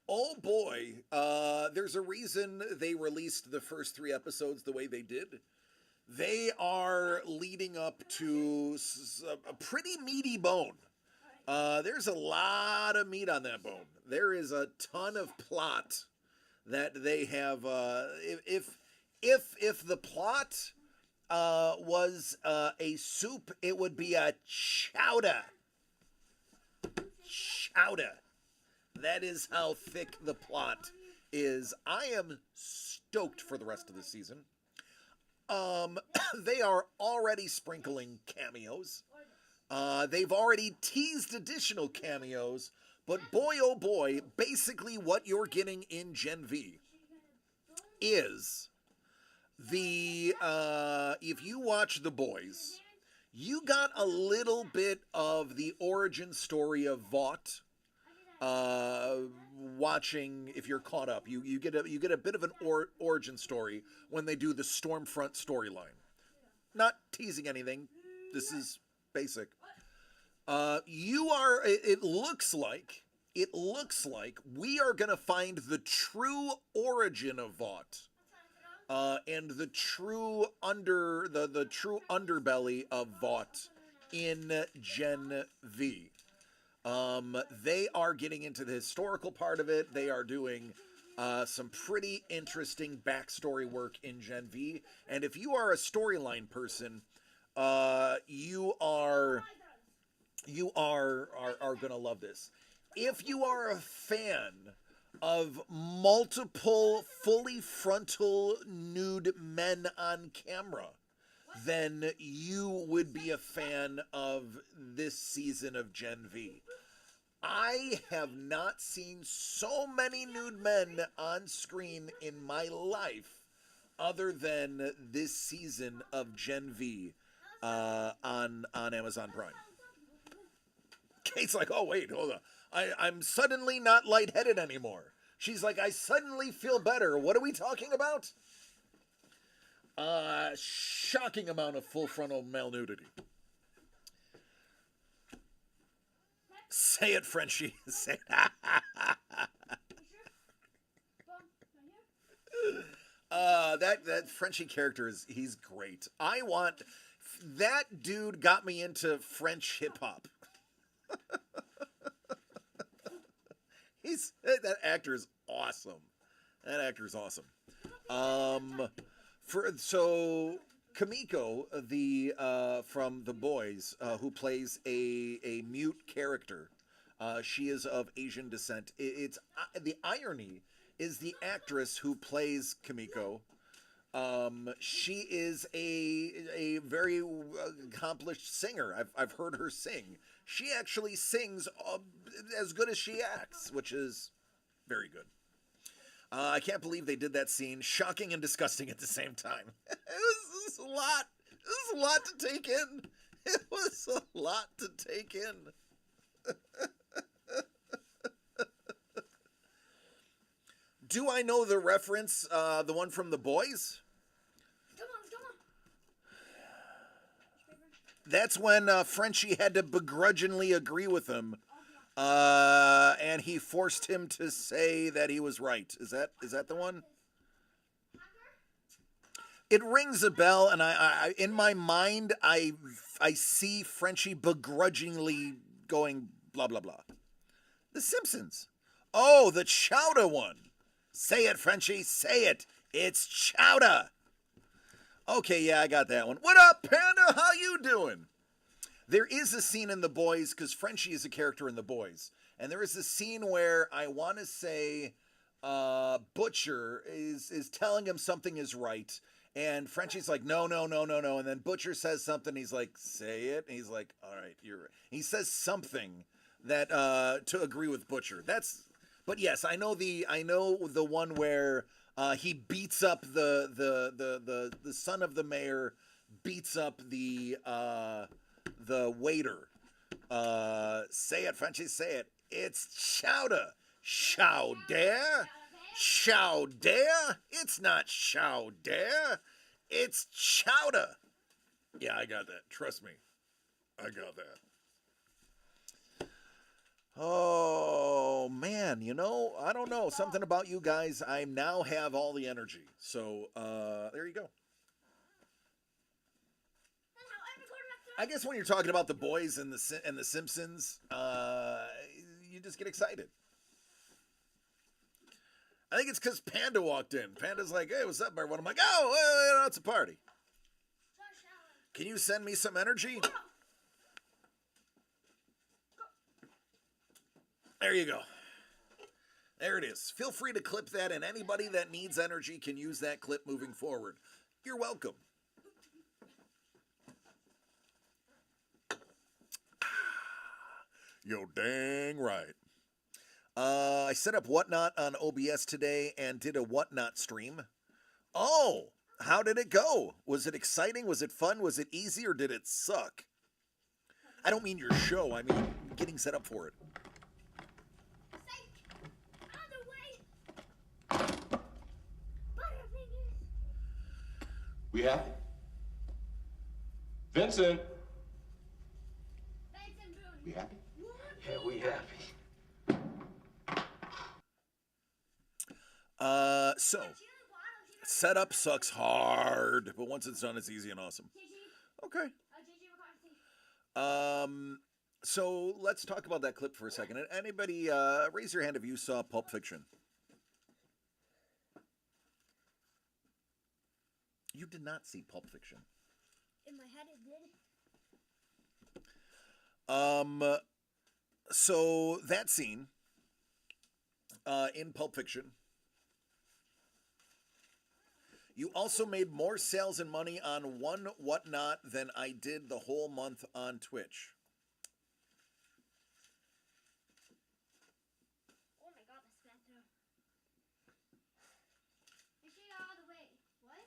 Oh boy, there's a reason they released the first 3 episodes the way they did. They are leading up to a pretty meaty bone. There's a lot of meat on that bone. There is a ton of plot that they have. If the plot was a soup, it would be a chowder. Chowder. That is how thick the plot is. I am stoked for the rest of the season. They are already sprinkling cameos. They've already teased additional cameos, but boy oh boy, basically what you're getting in Gen V is the, if you watch The Boys, you got a little bit of the origin story of Vought. Watching, if you're caught up, you get a bit of an origin story when they do the Stormfront storyline. Not teasing anything. This is basic. It looks like we are gonna find the true origin of Vought, and the true true underbelly of Vought in Gen V. They are getting into the historical part of it. They are doing some pretty interesting backstory work in Gen V. And if you are a storyline person, you are gonna love this. If you are a fan of multiple fully frontal nude men on camera, then you would be a fan of this season of Gen V. I have not seen so many nude men on screen in my life other than this season of Gen V on Amazon Prime. Kate's like, oh wait, hold on. I'm suddenly not lightheaded anymore. She's like, I suddenly feel better. What are we talking about? Shocking amount of full frontal male nudity. Say it, Frenchie. Say it. That Frenchie character he's great. That dude got me into French hip hop. That actor is awesome. So Kimiko, from The Boys, who plays a mute character, she is of Asian descent. It's the irony is the actress who plays Kimiko. She is a very accomplished singer. I've heard her sing. She actually sings as good as she acts, which is very good. I can't believe they did that scene. Shocking and disgusting at the same time. It was a lot. It was a lot to take in. It was a lot to take in. Do I know the reference, the one from The Boys? Come on. That's when Frenchie had to begrudgingly agree with him. And he forced him to say that he was right. Is that the one? It rings a bell, and I in my mind, I see Frenchie begrudgingly going blah blah blah. The Simpsons. Oh, the Chowder one. Say it, Frenchie. Say it. It's Chowder. Okay, yeah, I got that one. What up, Panda? How you doing? There is a scene in The Boys, because Frenchie is a character in The Boys, and there is a scene where I want to say Butcher is telling him something is right. And Frenchie's like, no. And then Butcher says something. He's like, say it. And he's like, all right, you're right. He says something that to agree with Butcher. But yes, I know the one where he beats up the son of the mayor, beats up the waiter. Say it, Frenchie. Say it. It's Chowder. Chowder. Chowder? It's not Chowder. It's Chowder. Yeah, I got that. Trust me. I got that. Oh, man. You know, I don't know. Something about you guys. I now have all the energy. So, there you go. I guess when you're talking about The Boys and the Simpsons, you just get excited. I think it's because Panda walked in. Panda's like, hey, what's up, everyone? I'm like, oh, it's a party. Can you send me some energy? There you go. There it is. Feel free to clip that, and anybody that needs energy can use that clip moving forward. You're welcome. Yo, dang right. I set up Whatnot on OBS today and did a Whatnot stream. Oh, how did it go? Was it exciting? Was it fun? Was it easy, or did it suck? I don't mean your show. I mean getting set up for it. We happy? Vincent. We happy? Yeah, we happy. So setup sucks hard, but once it's done, it's easy and awesome. Okay. So let's talk about that clip for a second. Anybody, raise your hand if you saw Pulp Fiction. You did not see Pulp Fiction. In my head, it did. So that scene in Pulp Fiction, you also made more sales and money on one Whatnot than I did the whole month on Twitch. Oh my god, that's bad though. Make sure you got all the way. What?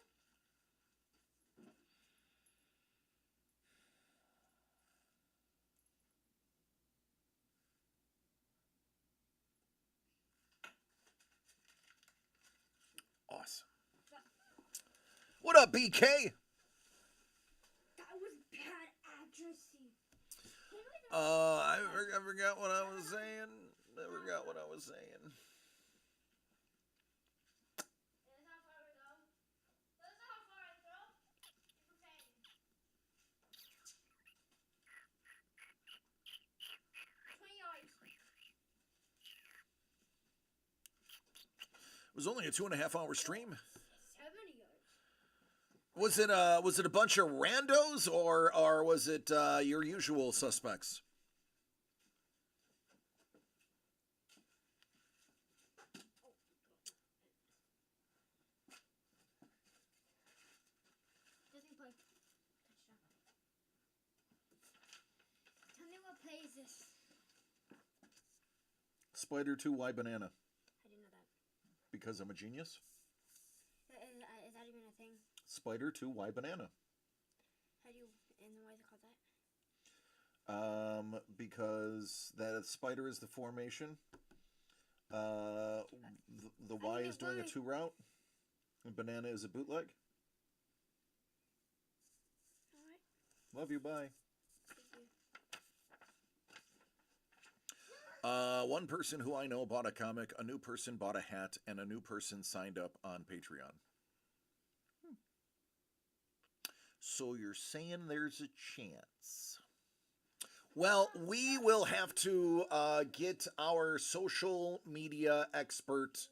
Awesome. What up, BK? That was bad accuracy. I forgot what I was saying. I forgot what I was saying. This is how far we go. This is how far I throw. It's okay. 20 yards. It was only a 2.5-hour stream. 70 yards. Was it a bunch of randos or was it your usual suspects? Disney play. Touchdown. Tell me what play is this. Spider 2, why banana? I didn't know that. Because I'm a genius. Is that even a thing? Spider 2, why banana? How do you, and why is it called that? Because that spider is the formation. The Y is doing a 2 route. And banana is a bootleg. Alright. Love you, bye. Thank you. One person who I know bought a comic, a new person bought a hat, and a new person signed up on Patreon. So you're saying there's a chance. Well, we will have to get our social media expert,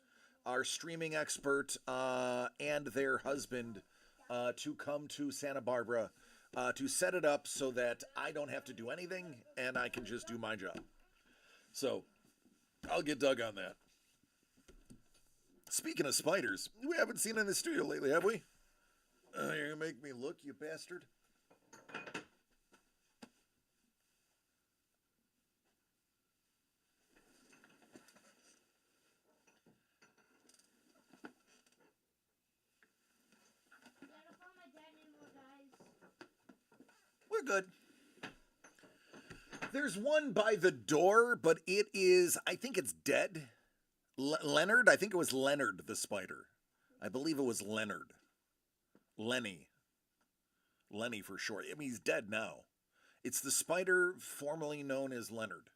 our streaming expert, and their husband to come to Santa Barbara to set it up so that I don't have to do anything and I can just do my job. So I'll get Doug on that. Speaking of spiders, we haven't seen in the studio lately, have we? You're gonna make me look, you bastard. Gotta find my dad anymore, guys. We're good. There's one by the door, but it is, I think it's dead. Leonard? I think it was Leonard the spider. I believe it was Leonard. Lenny for short. I mean, he's dead now. It's the spider formerly known as Leonard.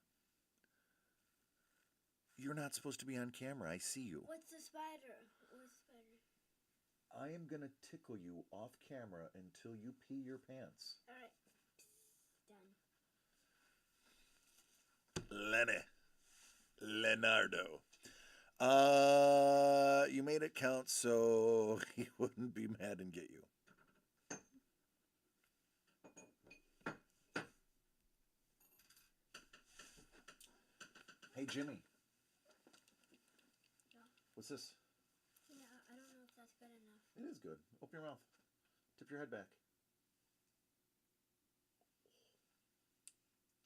You're not supposed to be on camera. I see you. What's the spider? What's the spider? I am going to tickle you off camera until you pee your pants. Alright. Done. Lenny. Leonardo. You made it count so he wouldn't be mad and get you. Hey, Jimmy. What's this? Yeah, I don't know if that's good enough. It is good. Open your mouth. Tip your head back.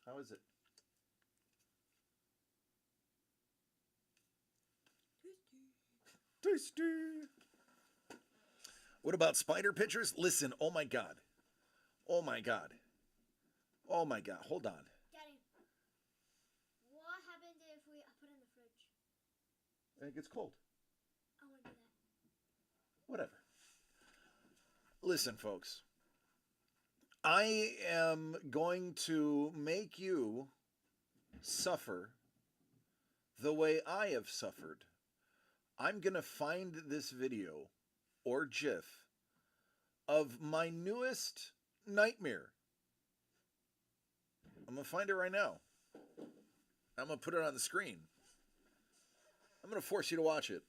How is it? Tasty. What about spider pictures? Listen, oh my god. Oh my god. Oh my god. Hold on. Daddy, what happens if we put it in the fridge? It gets cold. I want to do that. Whatever. Listen, folks. I am going to make you suffer the way I have suffered. I'm going to find this video or GIF of my newest nightmare. I'm going to find it right now. I'm going to put it on the screen. I'm going to force you to watch it.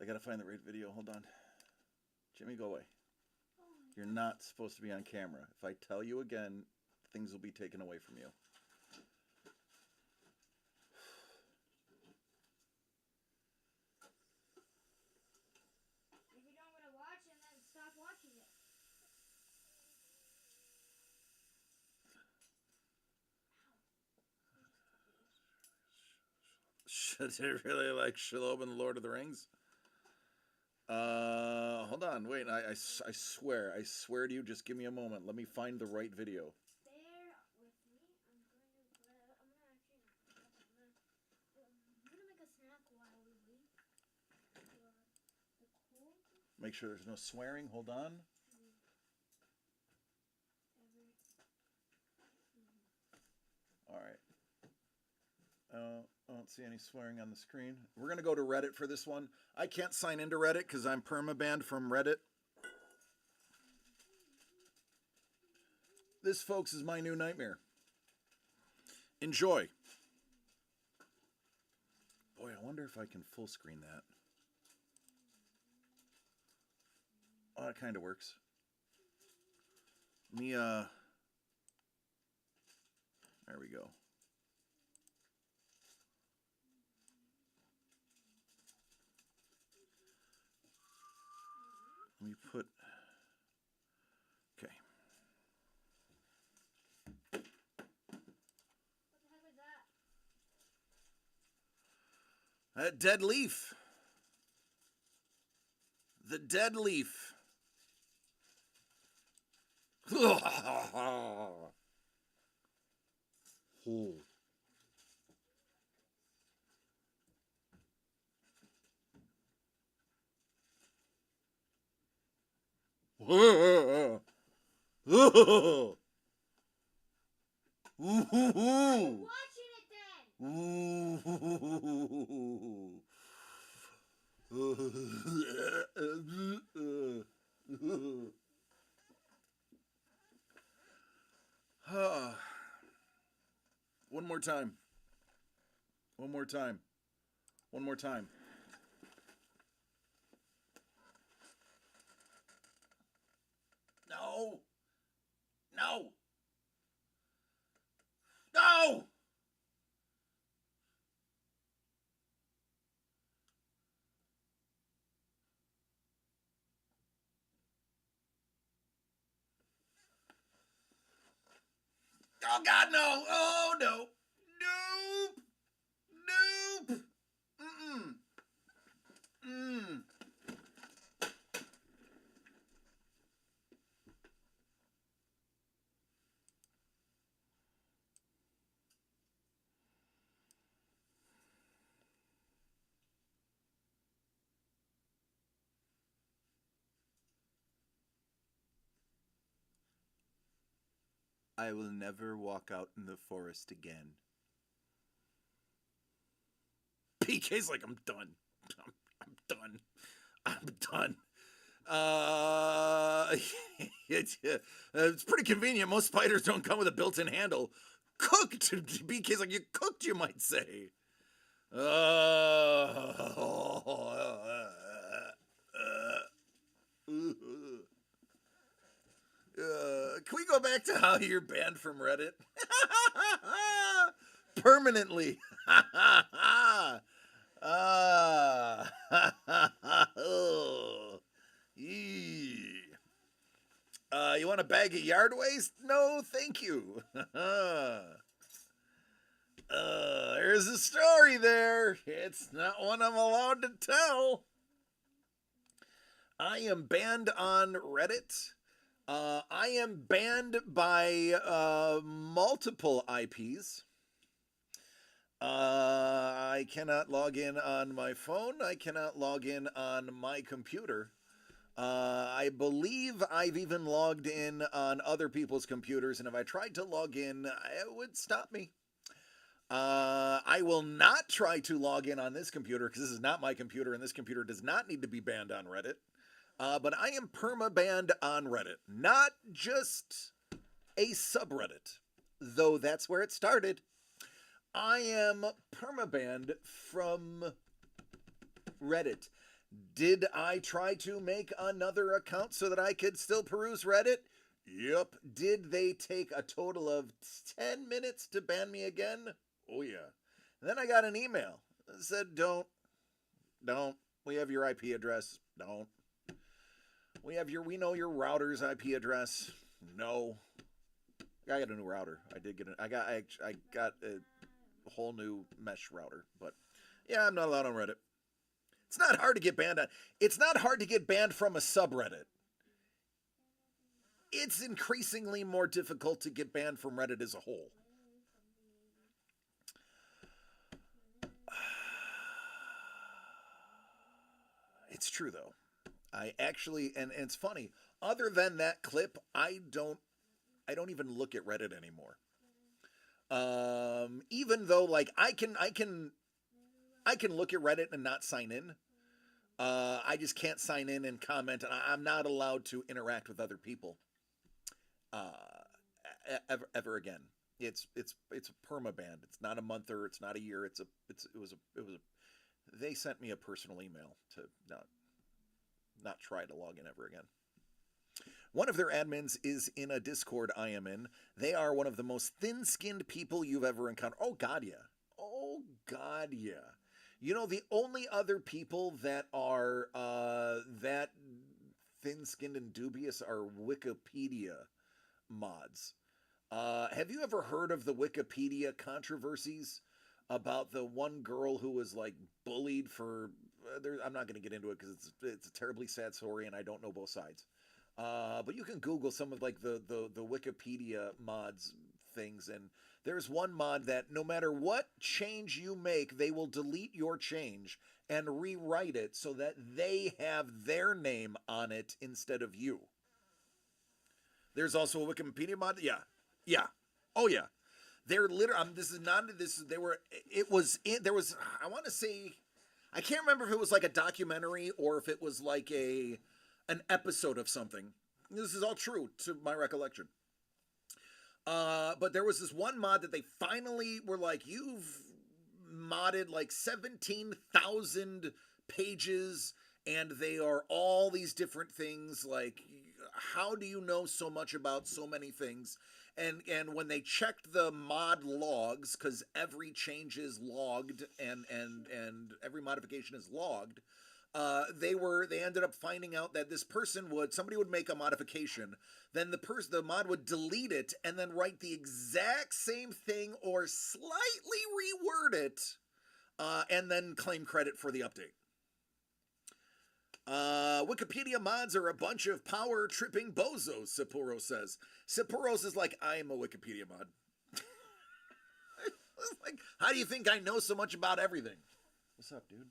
I gotta find the right video. Hold on. Jimmy, go away. You're not supposed to be on camera. If I tell you again, things will be taken away from you. If you don't want to watch it, then stop watching it. Should it really like Shelob and the Lord of the Rings? Hold on, wait, I swear to you, just give me a moment. Let me find the right video. Bear with me. I'm gonna make a snack while we wait for the cold. Make sure there's no swearing. Hold on. All right. I don't see any swearing on the screen. We're going to go to Reddit for this one. I can't sign into Reddit because I'm permabanned from Reddit. This, folks, is my new nightmare. Enjoy. Boy, I wonder if I can full screen that. Oh, that kind of works. Let me, there we go. Let me put, okay. Dead leaf. The dead leaf. Oh. Watching it then. One more time. One more time. One more time. No. No. No. Oh God, no! Oh no! Nope! Nope! Mm-mm. Mm. I will never walk out in the forest again. PK's like, I'm done. I'm done. I'm done. It's pretty convenient. Most spiders don't come with a built-in handle. Cooked. BK's like, you cooked, you might say. Can we go back to how you're banned from Reddit? Permanently. You want a bag of yard waste? No, thank you. There's a story there. It's not one I'm allowed to tell. I am banned on Reddit. I am banned by multiple IPs. I cannot log in on my phone. I cannot log in on my computer. I believe I've even logged in on other people's computers, and if I tried to log in, it would stop me. I will not try to log in on this computer because this is not my computer, and this computer does not need to be banned on Reddit. But I am perma-banned on Reddit. Not just a subreddit, though that's where it started. I am perma-banned from Reddit. Did I try to make another account so that I could still peruse Reddit? Yep. Did they take a total of 10 minutes to ban me again? Oh, yeah. And then I got an email that said, don't. We have your IP address. Don't. We know your router's IP address. No. I got a new router. I got a whole new mesh router, but yeah, I'm not allowed on Reddit. It's not hard to get banned on. It's not hard to get banned from a subreddit. It's increasingly more difficult to get banned from Reddit as a whole. It's true though. I actually, and it's funny, other than that clip, I don't even look at Reddit anymore. Even though like I can look at Reddit and not sign in. I just can't sign in and comment, and I'm not allowed to interact with other people ever again. It's a perma-ban. It's not a month or it's not a year. They sent me a personal email to not try to log in ever again. One of their admins is in a Discord I am in. They are one of the most thin-skinned people you've ever encountered. Oh, God, yeah. Oh, God, yeah. You know, the only other people that are that thin-skinned and dubious are Wikipedia mods. Have you ever heard of the Wikipedia controversies? about the one girl who was like bullied for. I'm not going to get into it because it's a terribly sad story, and I don't know both sides. But you can Google some of like the Wikipedia mods things, and there's one mod that no matter what change you make, they will delete your change and rewrite it so that they have their name on it instead of you. There's also a Wikipedia mod. Yeah. Oh yeah. They're literally. This is not. This. They were. It was. There was. I want to say. I can't remember if it was like a documentary or if it was like an episode of something. This is all true to my recollection. But there was this one mod that they finally were like, you've modded like 17,000 pages, and they are all these different things. Like, how do you know so much about so many things? And when they checked the mod logs, because every change is logged and every modification is logged, they ended up finding out that this person somebody would make a modification, then the mod would delete it and then write the exact same thing or slightly reword it, and then claim credit for the update. Wikipedia mods are a bunch of power-tripping bozos, Sapporo says. Sapporos is like, I'm a Wikipedia mod. Like, how do you think I know so much about everything? What's up, dude?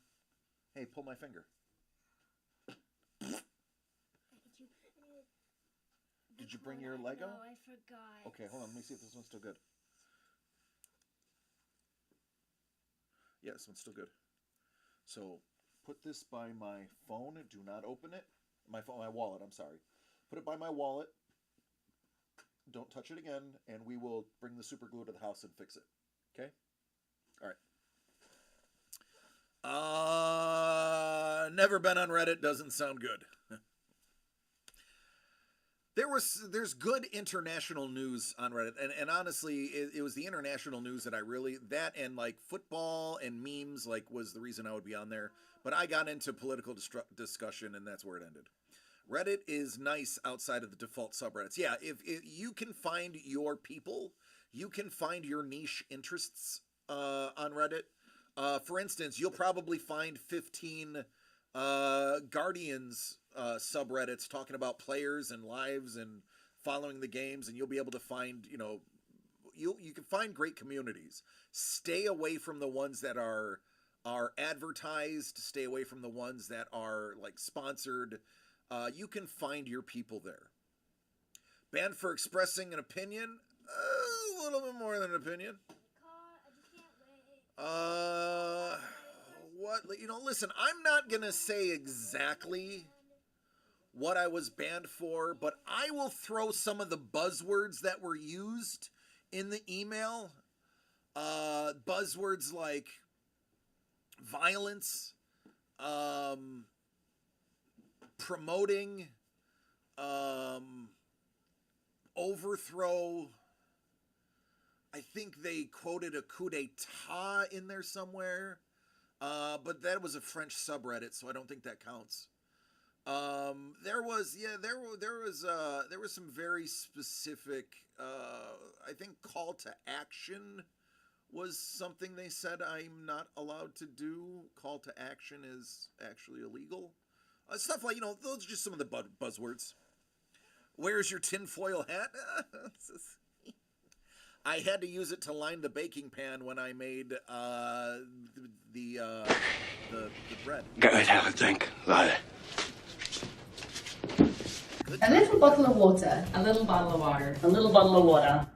Hey, pull my finger. Did you bring your Lego? No, I forgot. Okay, hold on. Let me see if this one's still good. Yeah, this one's still good. So, put this by my phone. Do not open it. My wallet, I'm sorry. Put it by my wallet. Don't touch it again, and we will bring the super glue to the house and fix it. Okay? All right. Never been on Reddit. Doesn't sound good. There's good international news on Reddit, and honestly, it was the international news that that and like football and memes like was the reason I would be on there. But I got into political discussion, and that's where it ended. Reddit is nice outside of the default subreddits. Yeah, if you can find your people, you can find your niche interests on Reddit. For instance, you'll probably find 15 Guardians subreddits talking about players and lives and following the games, and you'll be able to find, you can find great communities. Stay away from the ones that are advertised. Stay away from the ones that are like sponsored. You can find your people there. Banned for expressing an opinion. A little bit more than an opinion. I just can't wait. What? Listen, I'm not going to say exactly what I was banned for, but I will throw some of the buzzwords that were used in the email. Buzzwords like violence, promoting, overthrow. I think they quoted a coup d'etat in there somewhere. But that was a French subreddit, so I don't think that counts. There was some very specific, I think call to action was something they said I'm not allowed to do. Call to action is actually illegal. Stuff like, those are just some of the buzzwords. Where's your tinfoil hat? I had to use it to line the baking pan when I made the bread. Go ahead, have a drink, Lila. A little bottle of water. A little bottle of water. A little bottle of water.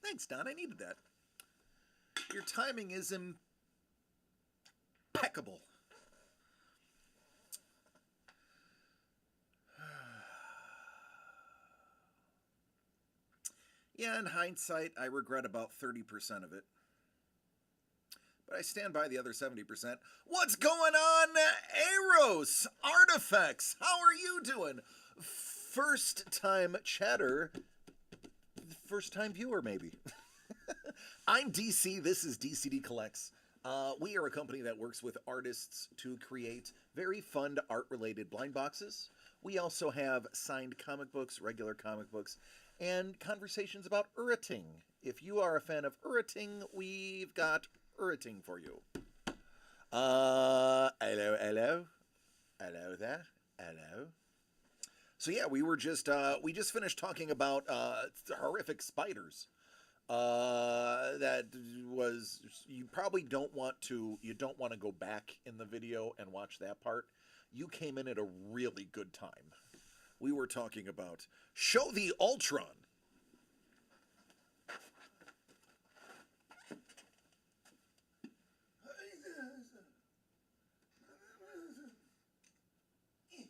Thanks, Don. I needed that. Your timing is impeccable. Yeah, in hindsight, I regret about 30% of it. But I stand by the other 70%. What's going on, Eros? Artifacts, how are you doing? First time chatter, first time viewer maybe. I'm DC, this is DCD Collects. We are a company that works with artists to create very fun art-related blind boxes. We also have signed comic books, regular comic books, and conversations about Uriting. If you are a fan of Uriting, we've got Uriting for you. Hello there. Hello. So yeah, we just finished talking about horrific spiders. That was, you probably don't want to go back in the video and watch that part. You came in at a really good time. We were talking about Show the Ultron.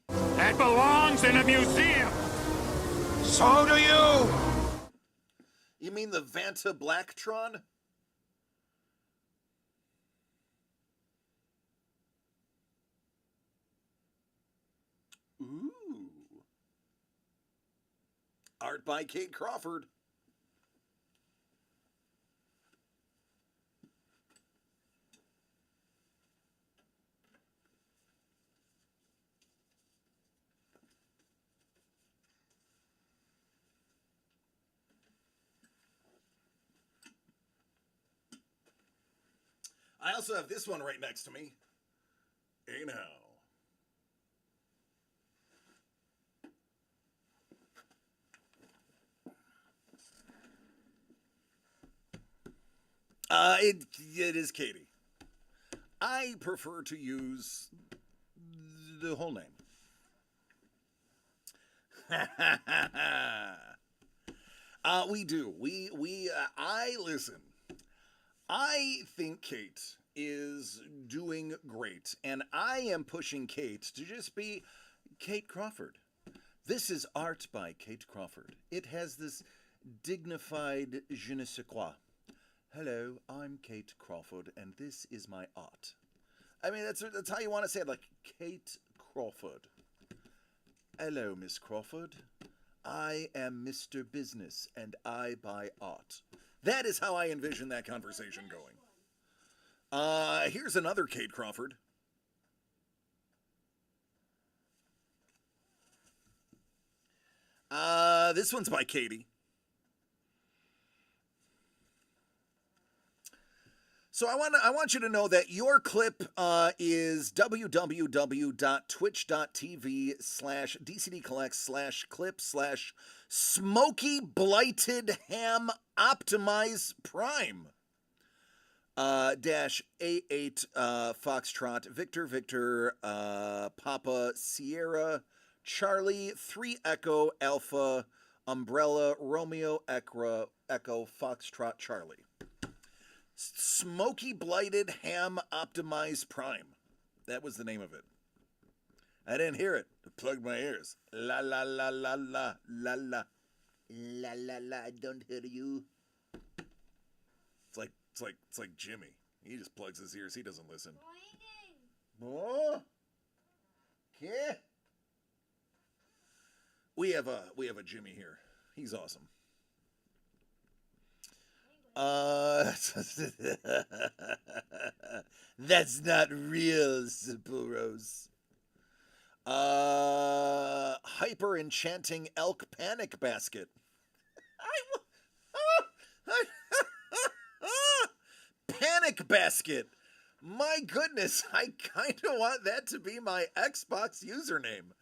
That belongs in a museum. So do you. You mean the Vanta Blacktron? Ooh. Art by Kate Crawford. I also have this one right next to me. Hey now. It is Katie. I prefer to use the whole name. We do. I listen. I think Kate is doing great, and I am pushing Kate to just be Kate Crawford. This is art by Kate Crawford. It has this dignified je ne sais quoi. Hello, I'm Kate Crawford, and this is my art. I mean, that's how you want to say it, like Kate Crawford. Hello, Miss Crawford. I am Mr. Business, and I buy art. That is how I envision that conversation going. Here's another Kate Crawford. This one's by Katie. So I want you to know that your clip is www.twitch.tv/DCDcollects/clip/Smoky Blighted Ham Optimize Prime. -A8 Foxtrot Victor Papa Sierra Charlie 3 Echo Alpha Umbrella Romeo Echo Foxtrot Charlie. Smoky Blighted Ham Optimize Prime. That was the name of it. I didn't hear it. I plugged my ears. La la la la la la la la la la. I don't hear you. It's like Jimmy. He just plugs his ears. He doesn't listen. Oh, okay. We have a Jimmy here. He's awesome. That's not real, Simple Rose. Hyper Enchanting Elk Panic Basket. Panic Basket. My goodness, I kind of want that to be my Xbox username.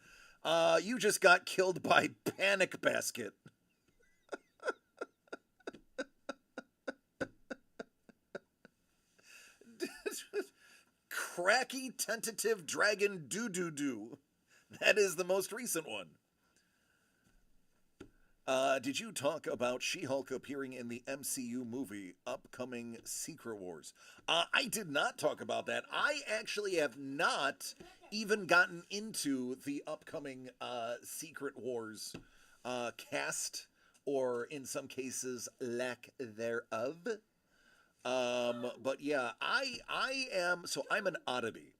You just got killed by Panic Basket. Cracky Tentative Dragon Doo-Doo-Doo. That is the most recent one. Did you talk about She-Hulk appearing in the MCU movie upcoming Secret Wars? I did not talk about that. I actually have not even gotten into the upcoming Secret Wars cast, or in some cases, lack thereof. But yeah, I'm an oddity.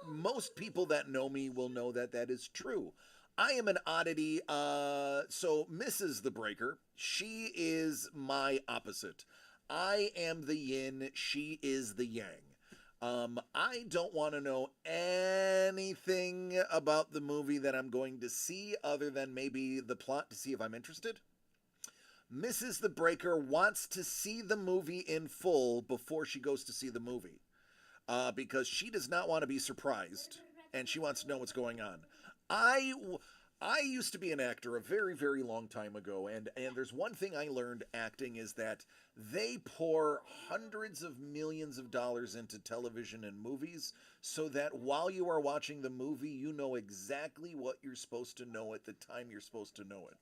Most people that know me will know that that is true. I am an oddity. So Mrs. the Breaker, she is my opposite. I am the yin, she is the yang. I don't want to know anything about the movie that I'm going to see other than maybe the plot to see if I'm interested. Mrs. the Breaker wants to see the movie in full before she goes to see the movie. Because she does not want to be surprised, and she wants to know what's going on. I used to be an actor a very, very long time ago, and there's one thing I learned acting is that they pour hundreds of millions of dollars into television and movies so that while you are watching the movie, you know exactly what you're supposed to know at the time you're supposed to know it.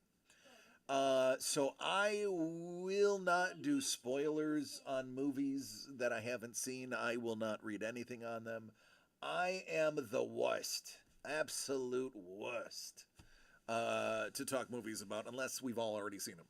So I will not do spoilers on movies that I haven't seen. I will not read anything on them. I am the worst, absolute worst, to talk movies about unless we've all already seen them.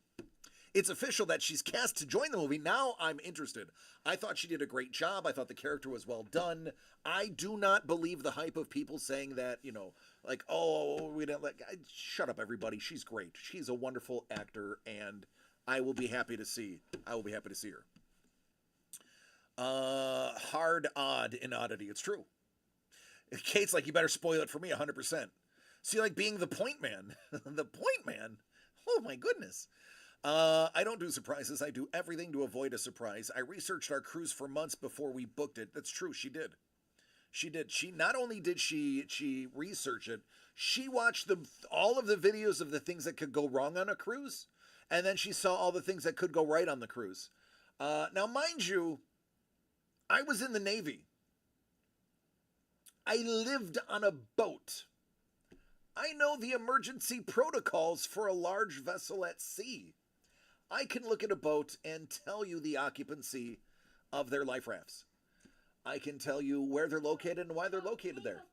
It's official that she's cast to join the movie. Now I'm interested. I thought she did a great job. I thought the character was well done. I do not believe the hype of people saying that, you know, like, oh, we don't like. Shut up, everybody. She's great. She's a wonderful actor, and I will be happy to see. her. Hard odd in oddity. It's true. Kate's like, you better spoil it for me 100%. See, like being the point man. The point man? Oh, my goodness. I don't do surprises. I do everything to avoid a surprise. I researched our cruise for months before we booked it. That's true. She did. She not only did she research it, she watched all of the videos of the things that could go wrong on a cruise, and then she saw all the things that could go right on the cruise. Now, mind you, I was in the Navy. I lived on a boat. I know the emergency protocols for a large vessel at sea. I can look at a boat and tell you the occupancy of their life rafts. I can tell you where they're located and why they're located there.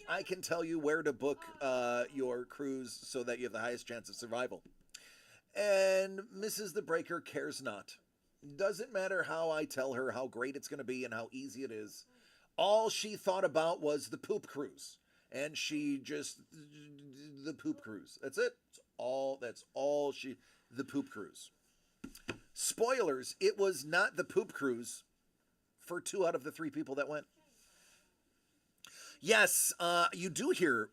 I can tell you where to book your cruise so that you have the highest chance of survival. And Mrs. the Breaker cares not. Doesn't matter how I tell her how great it's going to be and how easy it is. All she thought about was the poop cruise. And she just, the poop cruise. That's it. That's all she, the poop cruise. Spoilers, it was not the poop cruise for 2 out of the 3 people that went. Yes, you do hear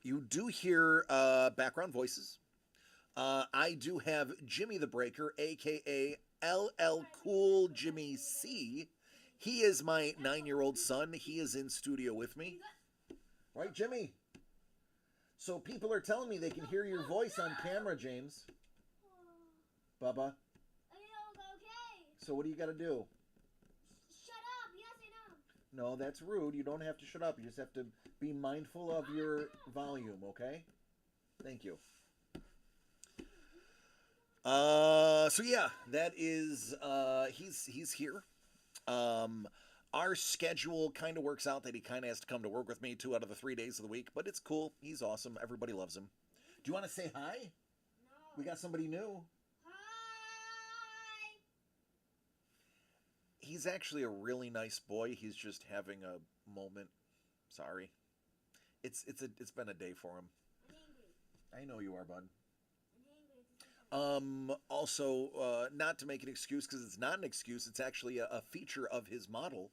background voices. I do have Jimmy the Breaker, aka LL Cool Jimmy C. He is my 9-year-old son. He is in studio with me. Right, Jimmy? So people are telling me they can hear your voice on camera, James. Bubba. Okay. So what do you got to do? Shut up. Yes, I know. No, that's rude. You don't have to shut up. You just have to be mindful of your volume, okay? Thank you. So yeah, that is, he's here. Our schedule kind of works out that he kind of has to come to work with me 2 out of the 3 days of the week, but it's cool. He's awesome. Everybody loves him. Do you want to say hi? No. We got somebody new. Hi. He's actually a really nice boy. He's just having a moment. Sorry. It's been a day for him. I'm angry. I know you are, bud. I'm angry. Also, not to make an excuse, because it's not an excuse, it's actually a feature of his model.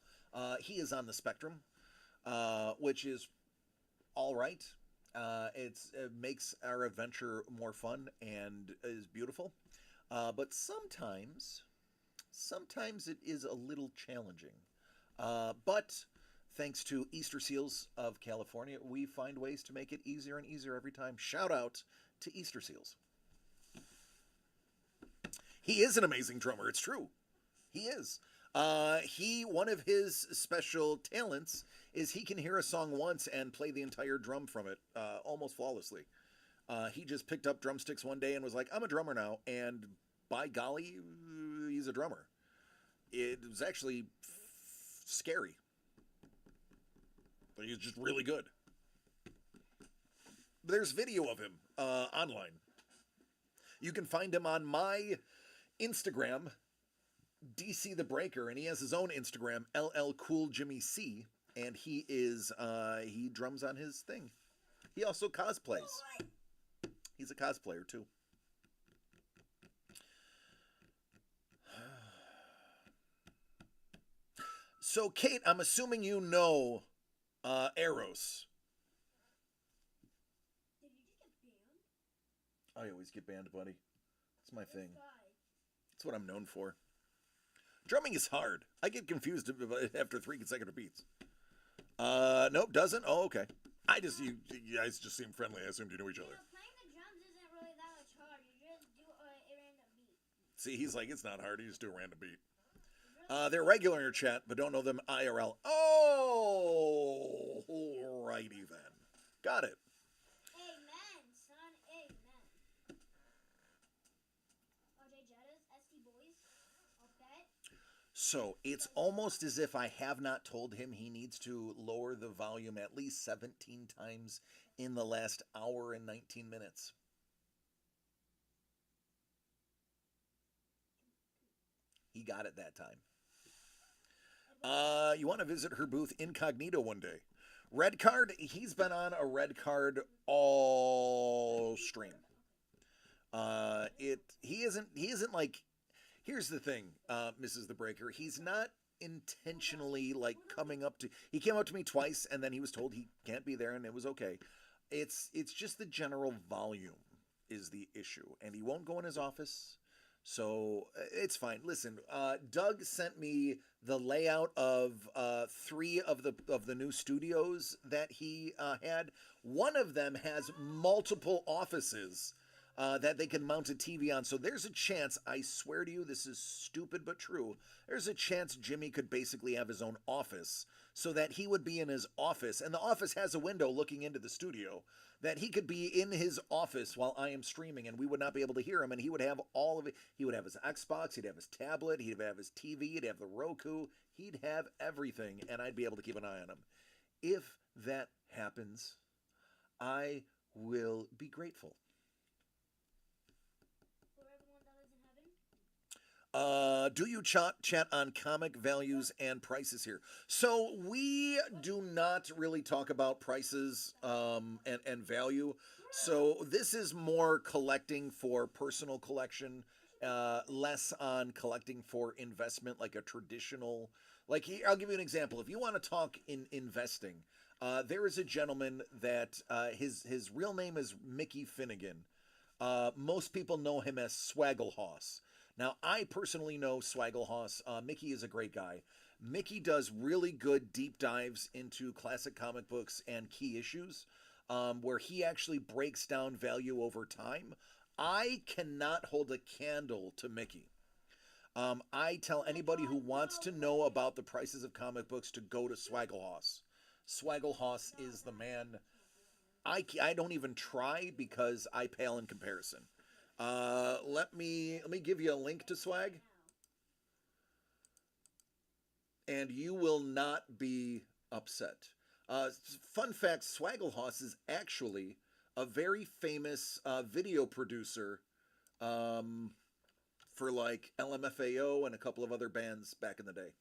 He is on the spectrum, which is all right. It makes our adventure more fun and is beautiful. But sometimes it is a little challenging. But thanks to Easter Seals of California, we find ways to make it easier and easier every time. Shout out to Easter Seals. He is an amazing drummer. It's true. He is. One of his special talents is he can hear a song once and play the entire drum from it almost flawlessly. He just picked up drumsticks one day and was like, I'm a drummer now. And by golly, he's a drummer. It was actually scary. But he's just really good. There's video of him online. You can find him on my Instagram, DC the Breaker, and he has his own Instagram, LL Cool Jimmy C, and he drums on his thing. He also cosplays. He's a cosplayer too. So Kate, I'm assuming you know Eros. Did you just get banned? I always get banned, buddy. It's my thing. Guy. what I'm known for. Drumming is hard. I get confused after 3 consecutive beats. Nope, doesn't? Oh, okay. You guys just seem friendly. I assumed you knew each other. Playing the drums isn't really that much hard. You just do a random beat. See, he's like, it's not hard. You just do a random beat. They're regular in your chat, but don't know them IRL. Oh, alrighty then. Got it. Amen, son. Amen. OJ Jettas, ST Boys. I'll bet. So it's almost as if I have not told him he needs to lower the volume at least 17 times in the last hour and 19 minutes. He got it that time. You want to visit her booth incognito one day. Red Card, he's been on a Red Card all stream. He isn't like, here's the thing, Mrs. The Breaker, he's not intentionally like coming up to, he came up to me twice and then he was told he can't be there and it was okay. It's just the general volume is the issue, and he won't go in his office. So it's fine. Listen, Doug sent me the layout of 3 of the new studios that he had. One of them has multiple offices that they can mount a TV on. So there's a chance, I swear to you, this is stupid but true, there's a chance Jimmy could basically have his own office so that he would be in his office. And the office has a window looking into the studio, that he could be in his office while I am streaming and we would not be able to hear him, and he would have all of it. He would have his Xbox, he'd have his tablet, he'd have his TV, he'd have the Roku, he'd have everything, and I'd be able to keep an eye on him. If that happens, I will be grateful. For everyone that lives in heaven. Do you chat on comic values and prices here? So we do not really talk about prices and value. So this is more collecting for personal collection, less on collecting for investment, like a traditional. Like, I'll give you an example. If you want to talk in investing, there is a gentleman that his real name is Mickey Finnegan. Most people know him as Swaggle-Hoss. Now, I personally know Swaggle-Hoss. Mickey is a great guy. Mickey does really good deep dives into classic comic books and key issues, where he actually breaks down value over time. I cannot hold a candle to Mickey. I tell anybody who wants to know about the prices of comic books to go to Swaggle-Hoss. Swaggle-Hoss is the man. I don't even try because I pale in comparison. Let me give you a link to Swag, and you will not be upset. Fun fact, Swaggle-Hoss is actually a very famous video producer for like LMFAO and a couple of other bands back in the day.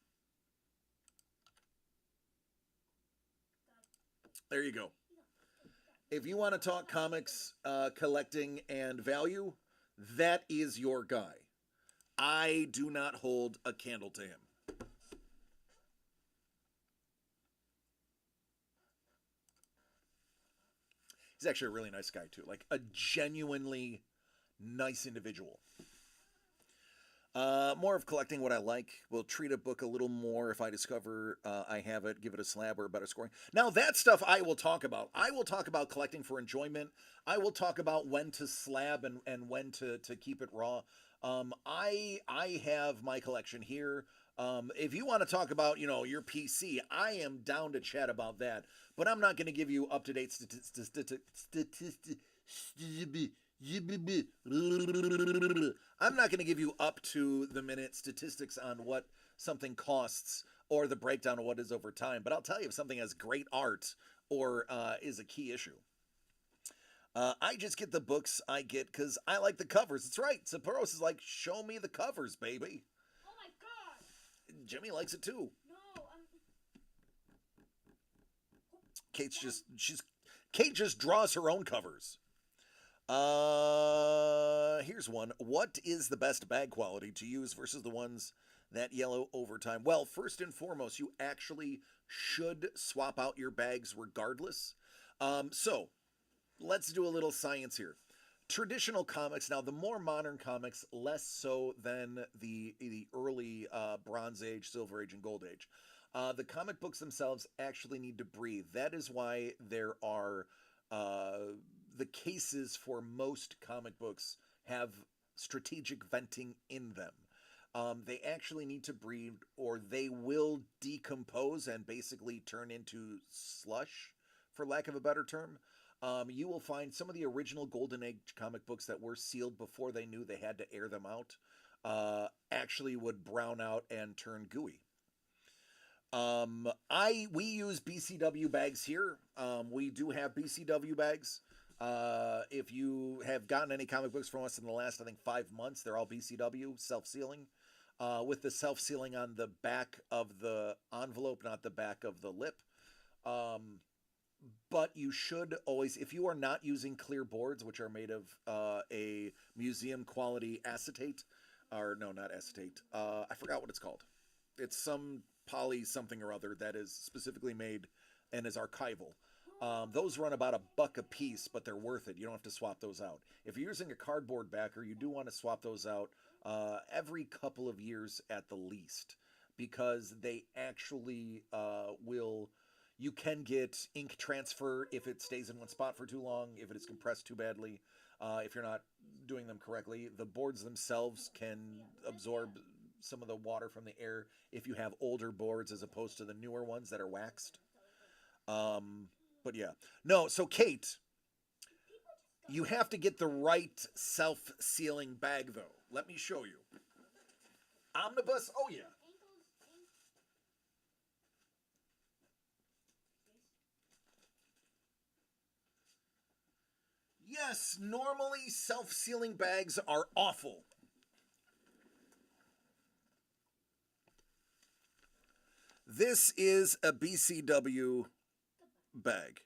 There you go. If you want to talk comics, collecting, and value, that is your guy. I do not hold a candle to him. He's actually a really nice guy, too. Like, a genuinely nice individual. More of collecting what I like. We'll treat a book a little more if I discover I have it, give it a slab or a better scoring. Now, that stuff I will talk about. I will talk about collecting for enjoyment. I will talk about when to slab and when to keep it raw. I have my collection here. If you want to talk about, your PC, I am down to chat about that. But I'm not going to give you up-to-date I'm not going to give you up to the minute statistics on what something costs or the breakdown of what is over time, but I'll tell you if something has great art or is a key issue. I just get the books I get because I like the covers. That's right. Saporos is like, show me the covers, baby. Oh my god! Jimmy likes it too. No, Kate just draws her own covers. Here's one. What is the best bag quality to use versus the ones that yellow over time? Well, first and foremost, you actually should swap out your bags regardless. So let's do a little science here. traditional comics, now the more modern comics, less so than the early Bronze Age, Silver Age, and Gold Age. The comic books themselves actually need to breathe. That is why there are the cases for most comic books have strategic venting in them. They actually need to breathe, or they will decompose and basically turn into slush, for lack of a better term. You will find some of the original Golden Age comic books that were sealed before they knew they had to air them out actually would brown out and turn gooey. We use BCW bags here. We do have BCW bags. If you have gotten any comic books from us in the last, I think, 5 months, they're all BCW, self-sealing. With the self-sealing on the back of the envelope, not the back of the lip. But you should always, if you are not using clear boards, which are made of a museum quality acetate, or no, not acetate, I forgot what it's called. It's some poly something or other that is specifically made and is archival. Those run about $1 a piece, but they're worth it. You don't have to swap those out. If you're using a cardboard backer, you do want to swap those out every couple of years at the least, because they actually will... You can get ink transfer if it stays in one spot for too long, if it is compressed too badly, if you're not doing them correctly. The boards themselves can absorb some of the water from the air if you have older boards as opposed to the newer ones that are waxed. But yeah. No, so Kate, you have to get the right self-sealing bag, though. Let me show you. Omnibus? Oh, yeah. Yes, normally self-sealing bags are awful. This is a BCW bag.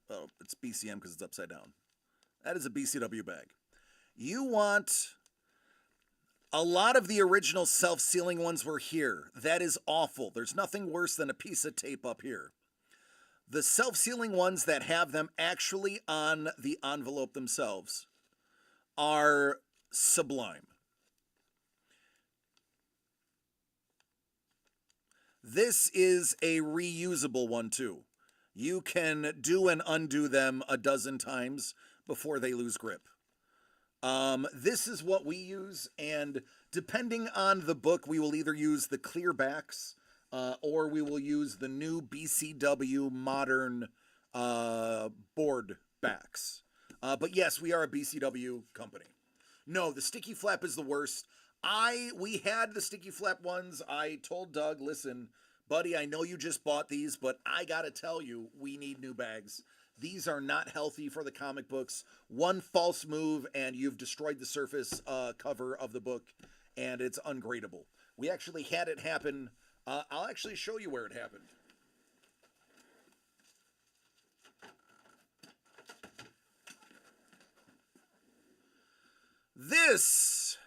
Oh, it's BCM because it's upside down. That is a BCW bag. You want... A lot of the original self-sealing ones were here. That is awful. There's nothing worse than a piece of tape up here. The self-sealing ones that have them actually on the envelope themselves are sublime. This is a reusable one too. You can do and undo them a dozen times before they lose grip. This is what we use, and depending on the book, we will either use the clear backs, or we will use the new BCW modern board backs. But yes, we are a BCW company. No, the sticky flap is the worst. We had the sticky flap ones. I told Doug, listen, buddy, I know you just bought these, but I gotta tell you, we need new bags. These are not healthy for the comic books. One false move and you've destroyed the surface cover of the book, and it's ungradable. We actually had it happen. I'll actually show you where it happened. This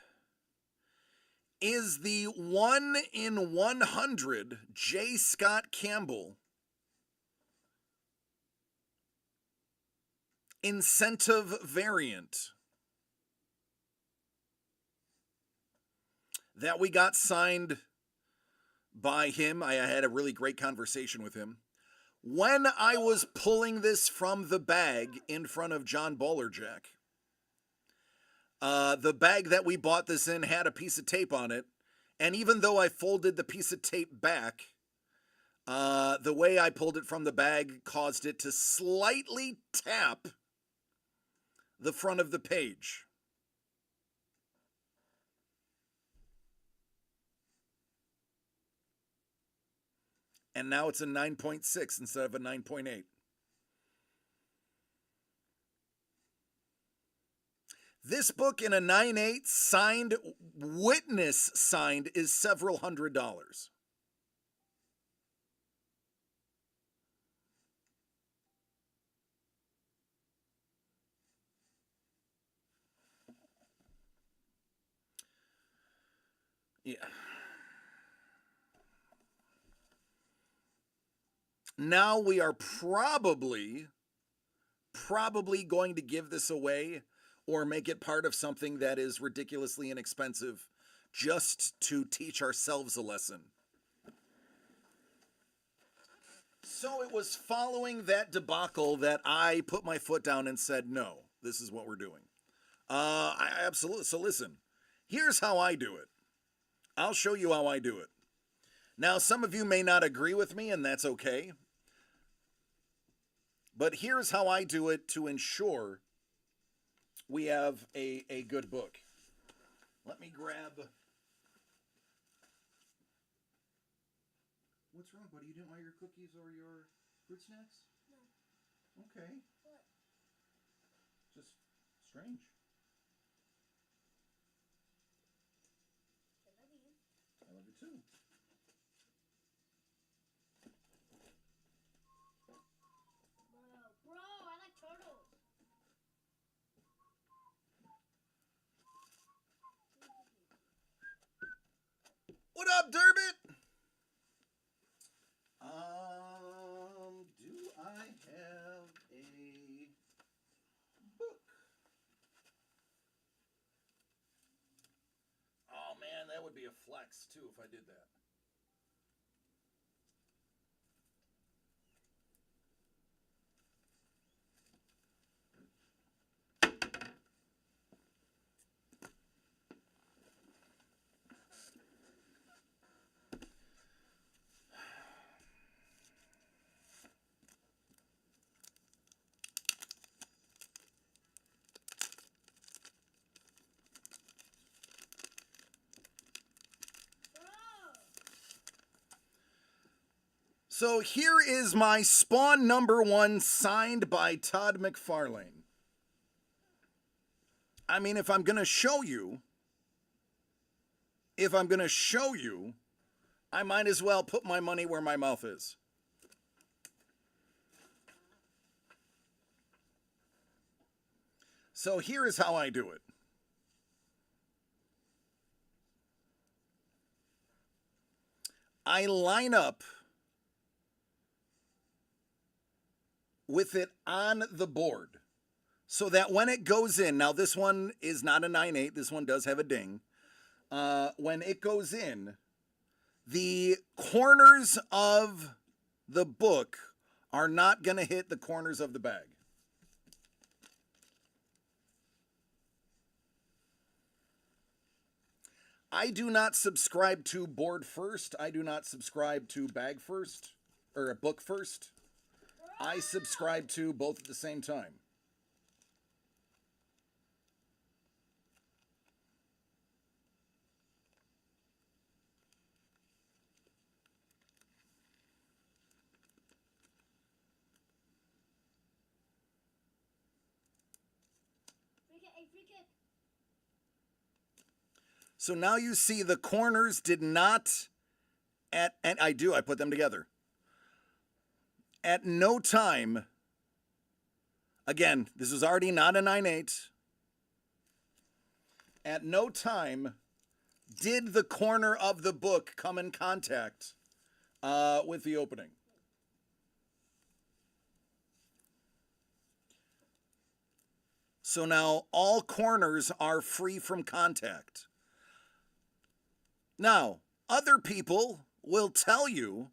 is the 1 in 100 J. Scott Campbell incentive variant that we got signed by him. I had a really great conversation with him. When I was pulling this from the bag in front of John Bowlerjack, the bag that we bought this in had a piece of tape on it, and even though I folded the piece of tape back, the way I pulled it from the bag caused it to slightly tap the front of the page. And now it's a 9.6 instead of a 9.8. This book in a 9.8 signed, witness signed, is several $100s. Yeah. Now we are probably probably going to give this away or make it part of something that is ridiculously inexpensive just to teach ourselves a lesson. So it was following that debacle that I put my foot down and said, no, this is what we're doing. Absolutely. So listen, here's how I do it. I'll show you how I do it. Now, some of you may not agree with me, and that's okay. But here's how I do it to ensure we have a good book. Let me grab... What's wrong, buddy? You didn't want your cookies or your fruit snacks? No. Okay. What? Just strange. I love you. I love you too. Bro, I like turtles. What up, Durbit? Do I have a book? Oh man, that would be a flex too if I did that. So here is my Spawn #1 signed by Todd McFarlane. I mean, if I'm going to show you, I might as well put my money where my mouth is. So here is how I do it. I line up with it on the board so that when it goes in, now this one is not a 9/8, this one does have a ding. When it goes in, the corners of the book are not going to hit the corners of the bag. I do not subscribe to board first. I do not subscribe to bag first, or a book first. I subscribe to both at the same time. Free kick. So now you see the corners did not, and I put them together. At no time, again, this was already not a 9/8. At no time did the corner of the book come in contact with the opening. So now all corners are free from contact. Now, other people will tell you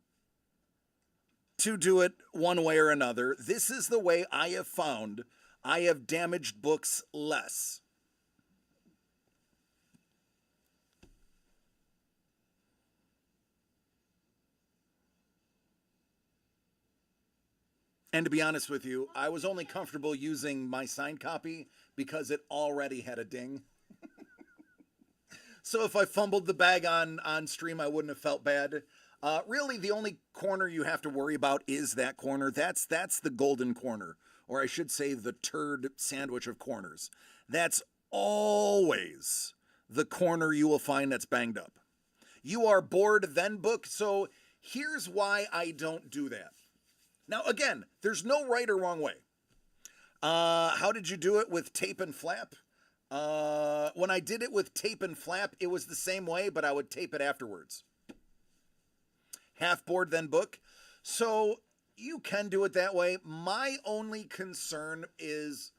to do it one way or another. This is the way I have found I have damaged books less. And to be honest with you, I was only comfortable using my signed copy because it already had a ding. So if I fumbled the bag on stream, I wouldn't have felt bad. Really, the only corner you have to worry about is that corner. That's the golden corner, or I should say the turd sandwich of corners. That's always the corner you will find that's banged up. You are bored, then book. So here's why I don't do that. Now, again, there's no right or wrong way. How did you do it with tape and flap? When I did it with tape and flap, it was the same way, but I would tape it afterwards. Half board, then book. So You can do it that way. My only concern is,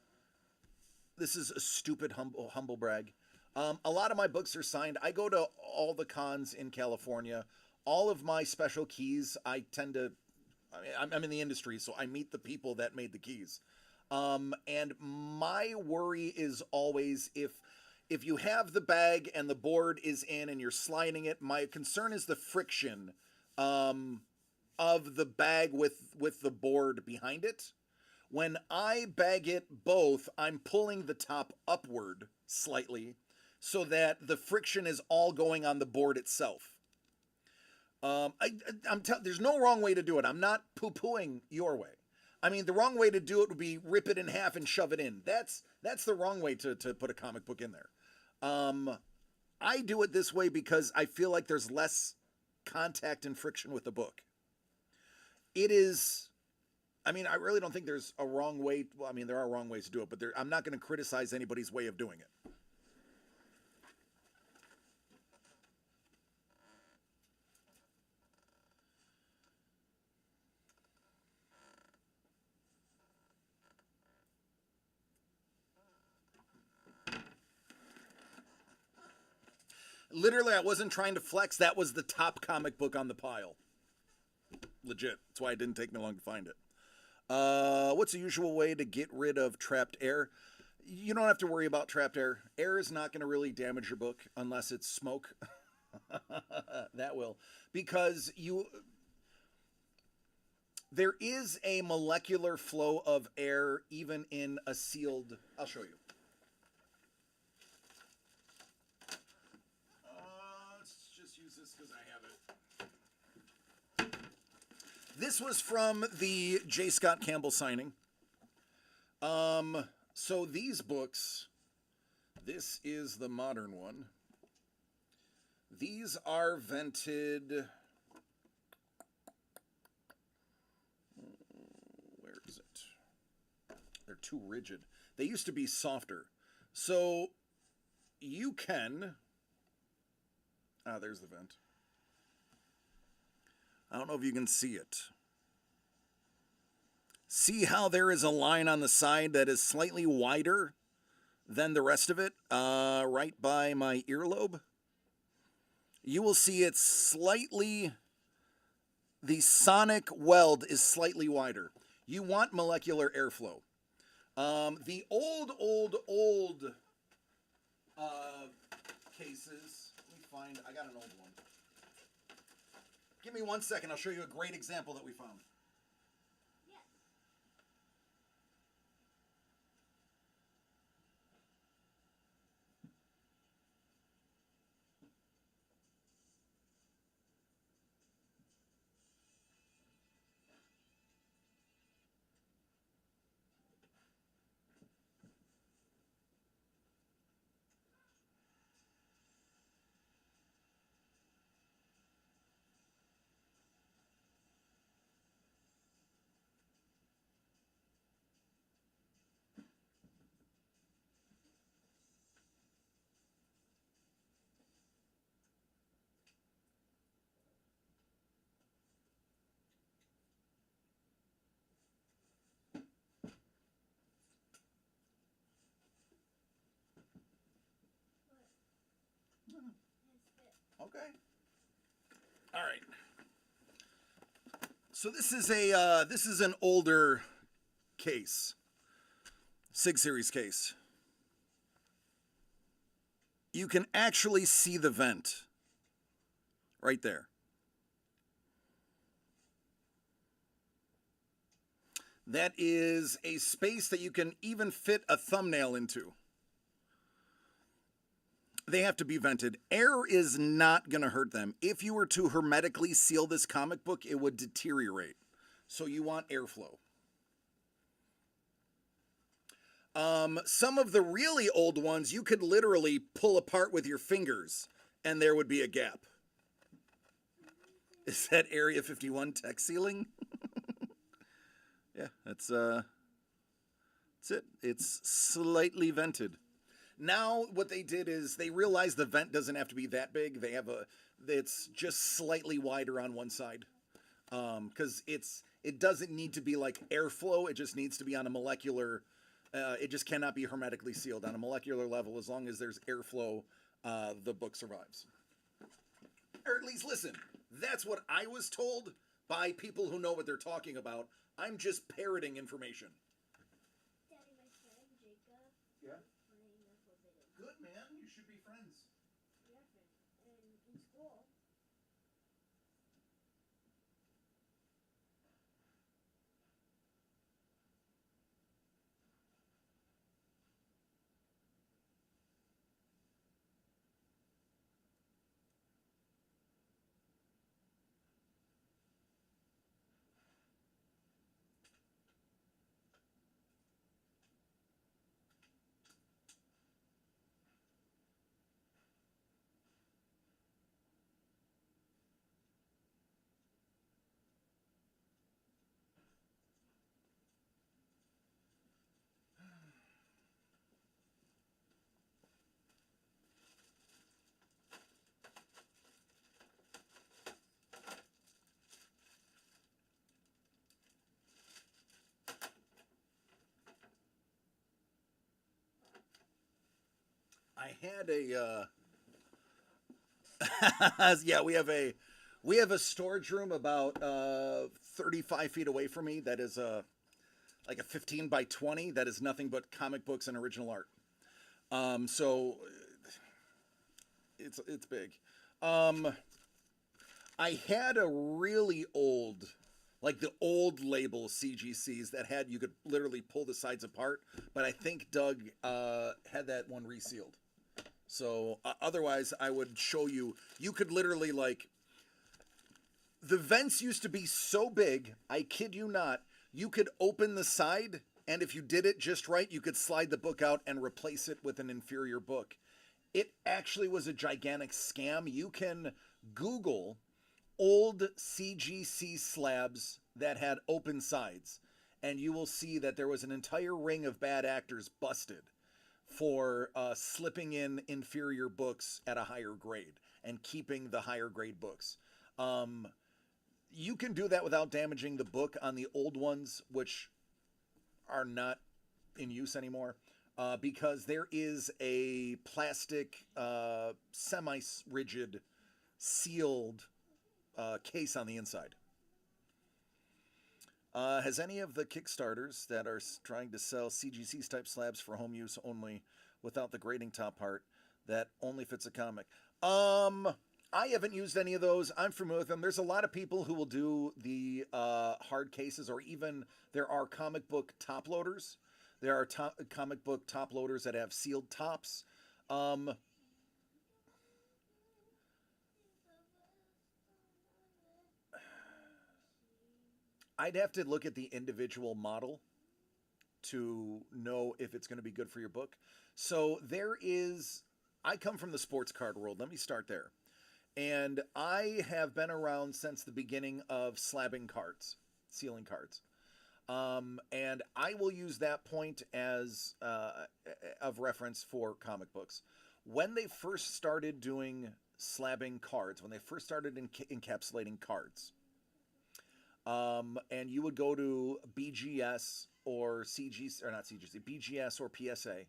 this is a stupid humble brag. A lot of my books are signed. I go to all the cons in California. All of my special keys, I tend to, I'm in the industry, so I meet the people that made the keys. And my worry is always if you have the bag and the board is in and you're sliding it, my concern is the friction of the bag with the board behind it. When I bag it both, I'm pulling the top upward slightly so that the friction is all going on the board itself. There's no wrong way to do it. I'm not poo-pooing your way. I mean, the wrong way to do it would be rip it in half and shove it in. That's the wrong way to put a comic book in there. I do it this way because I feel like there's less contact and friction with the book. It is, I mean, I really don't think there's a wrong way. Well, I mean, there are wrong ways to do it, but I'm not going to criticize anybody's way of doing it. Literally, I wasn't trying to flex. That was the top comic book on the pile. Legit. That's why it didn't take me long to find it. What's the usual way to get rid of trapped air? You don't have to worry about trapped air. Air is not going to really damage your book unless it's smoke. That will. Because there is a molecular flow of air even in a sealed... I'll show you. Because I have it. This was from the J. Scott Campbell signing. So these books, this is the modern one. These are vented. Where is it? They're too rigid. They used to be softer. So you can... Ah, there's the vent. I don't know if you can see it. See how there is a line on the side that is slightly wider than the rest of it, right by my earlobe? You will see it's slightly, the sonic weld is slightly wider. You want molecular airflow. The old cases... I got an old one. Give me 1 second. I'll show you a great example that we found. Okay. All right. So this is an older case, Sig Series case. You can actually see the vent right there. That is a space that you can even fit a thumbnail into. They have to be vented. Air is not going to hurt them. If you were to hermetically seal this comic book, it would deteriorate. So you want airflow. Some of the really old ones, you could literally pull apart with your fingers, and there would be a gap. Is that Area 51 tech sealing? Yeah, that's it. It's slightly vented. Now what they did is they realized the vent doesn't have to be that big. They have it's just slightly wider on one side, because It doesn't need to be like airflow. It just needs to be on a molecular. It just cannot be hermetically sealed on a molecular level. As long as there's airflow, the book survives. Or at least listen. That's what I was told by people who know what they're talking about. I'm just parroting information. Daddy, my friend Jacob. Yeah. Playing a forbidden. Good, man. You should be friends. Yeah, friend. In school. I had a yeah, we have a storage room about 35 feet away from me that is like a 15 by 20 that is nothing but comic books and original art. So it's big. I had a really old, like the old label CGCs that had, you could literally pull the sides apart, but I think Doug had that one resealed. So otherwise I would show you, you could literally like, the vents used to be so big, I kid you not, you could open the side, and if you did it just right, you could slide the book out and replace it with an inferior book. It actually was a gigantic scam. You can Google old CGC slabs that had open sides, and you will see that there was an entire ring of bad actors busted for slipping in inferior books at a higher grade and keeping the higher grade books. You can do that without damaging the book on the old ones, which are not in use anymore, because there is a plastic, semi-rigid, sealed case on the inside. Has any of the Kickstarters that are trying to sell CGC type slabs for home use only without the grading top part that only fits a comic? I haven't used any of those. I'm familiar with them. There's a lot of people who will do the hard cases, or even there are comic book top loaders. There are comic book top loaders that have sealed tops. I'd have to look at the individual model to know if it's going to be good for your book. So there is, I come from the sports card world. Let me start there. And I have been around since the beginning of slabbing cards, sealing cards. And I will use that point as of reference for comic books. When they first started doing slabbing cards, when they first started encapsulating cards, and you would go to BGS or CGC, or not CGC, BGS or PSA,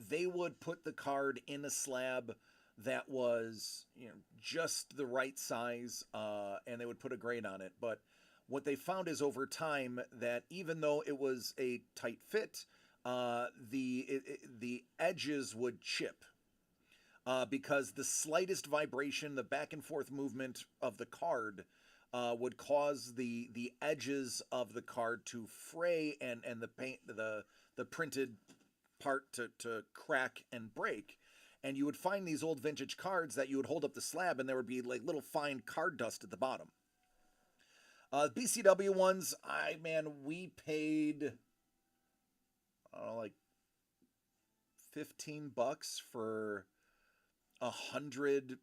they would put the card in a slab that was, you know, just the right size, and they would put a grade on it. But what they found is over time that even though it was a tight fit, the edges would chip, because the slightest vibration, the back and forth movement of the card, would cause the edges of the card to fray and the paint, the printed part to crack and break. And you would find these old vintage cards that you would hold up the slab, and there would be like little fine card dust at the bottom. BCW ones, we paid, I don't know, like $15 for 100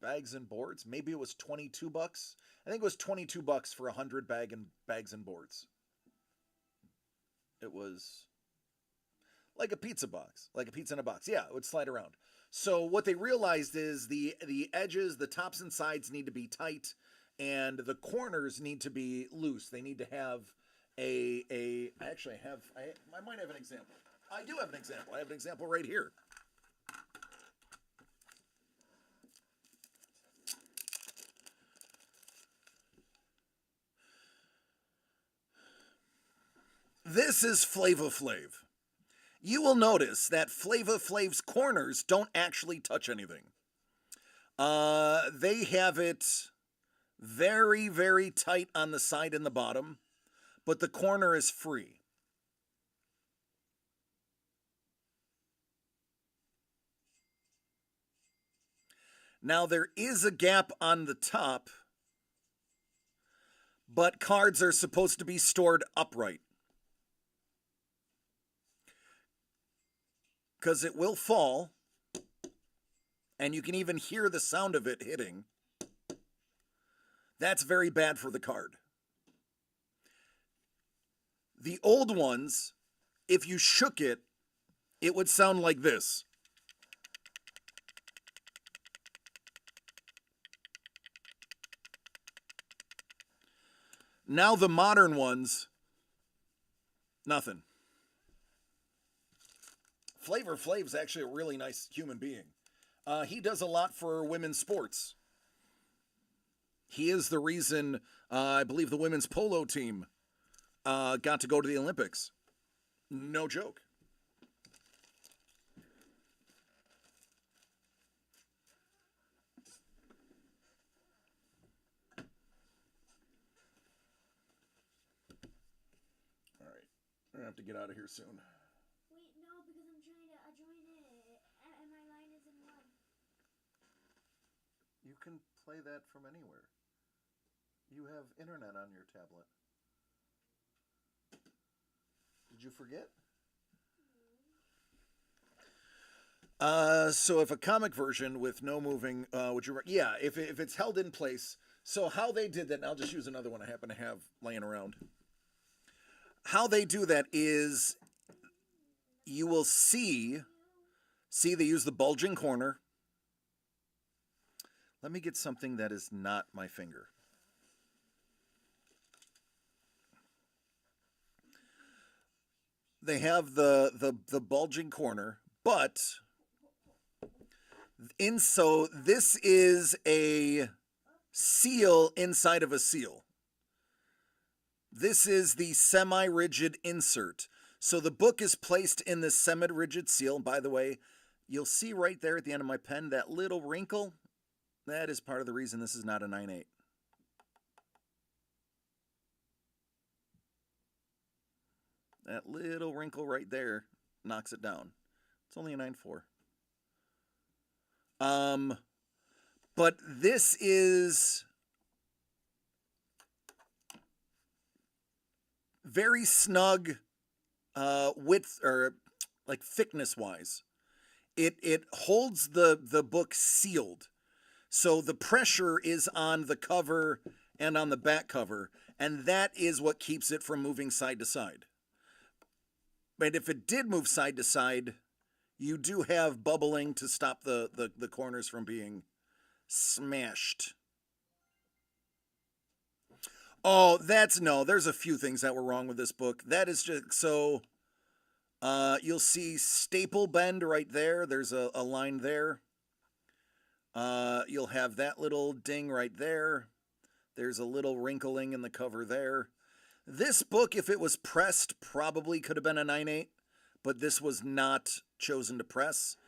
bags and boards. Maybe it was $22. I think it was $22 for 100 bags and boards. It was like a pizza box, like a pizza in a box. Yeah, it would slide around. So what they realized is the edges, the tops and sides need to be tight, and the corners need to be loose. They need to have I actually have, I might have an example. I do have an example. I have an example right here. This is Flava Flav. You will notice that Flava Flav's corners don't actually touch anything. They have it very, very tight on the side and the bottom, but the corner is free. Now there is a gap on the top, but cards are supposed to be stored upright. Because it will fall, and you can even hear the sound of it hitting. That's very bad for the card. The old ones, if you shook it, it would sound like this. Now the modern ones, nothing. Flavor Flav's actually a really nice human being. He does a lot for women's sports. He is the reason, I believe, the women's polo team got to go to the Olympics. No joke. All right, we're gonna have to get out of here soon. Wait, no, because I'm trying to join it, and my line isn't one. You can play that from anywhere. You have internet on your tablet. Did you forget? So if a comic version with no moving, would you? Yeah, if it's held in place. So how they did that, and I'll just use another one I happen to have laying around. How they do that is, you will see they use the bulging corner. Let me get something that is not my finger. They have the bulging corner, but so this is a seal inside of a seal. This is the semi-rigid insert. So the book is placed in this semi-rigid seal. By the way, you'll see right there at the end of my pen, that little wrinkle, that is part of the reason this is not a 9/8. That little wrinkle right there knocks it down. It's only a 9/4. But this is very snug width, or like thickness wise. It holds the book sealed. So the pressure is on the cover and on the back cover, and that is what keeps it from moving side to side. But if it did move side to side, you do have bubbling to stop the corners from being smashed. Oh, there's a few things that were wrong with this book. That is just, so you'll see staple bend right there. There's a line there. You'll have that little ding right there. There's a little wrinkling in the cover there. This book, if it was pressed, probably could have been a 9/8, but this was not chosen to press.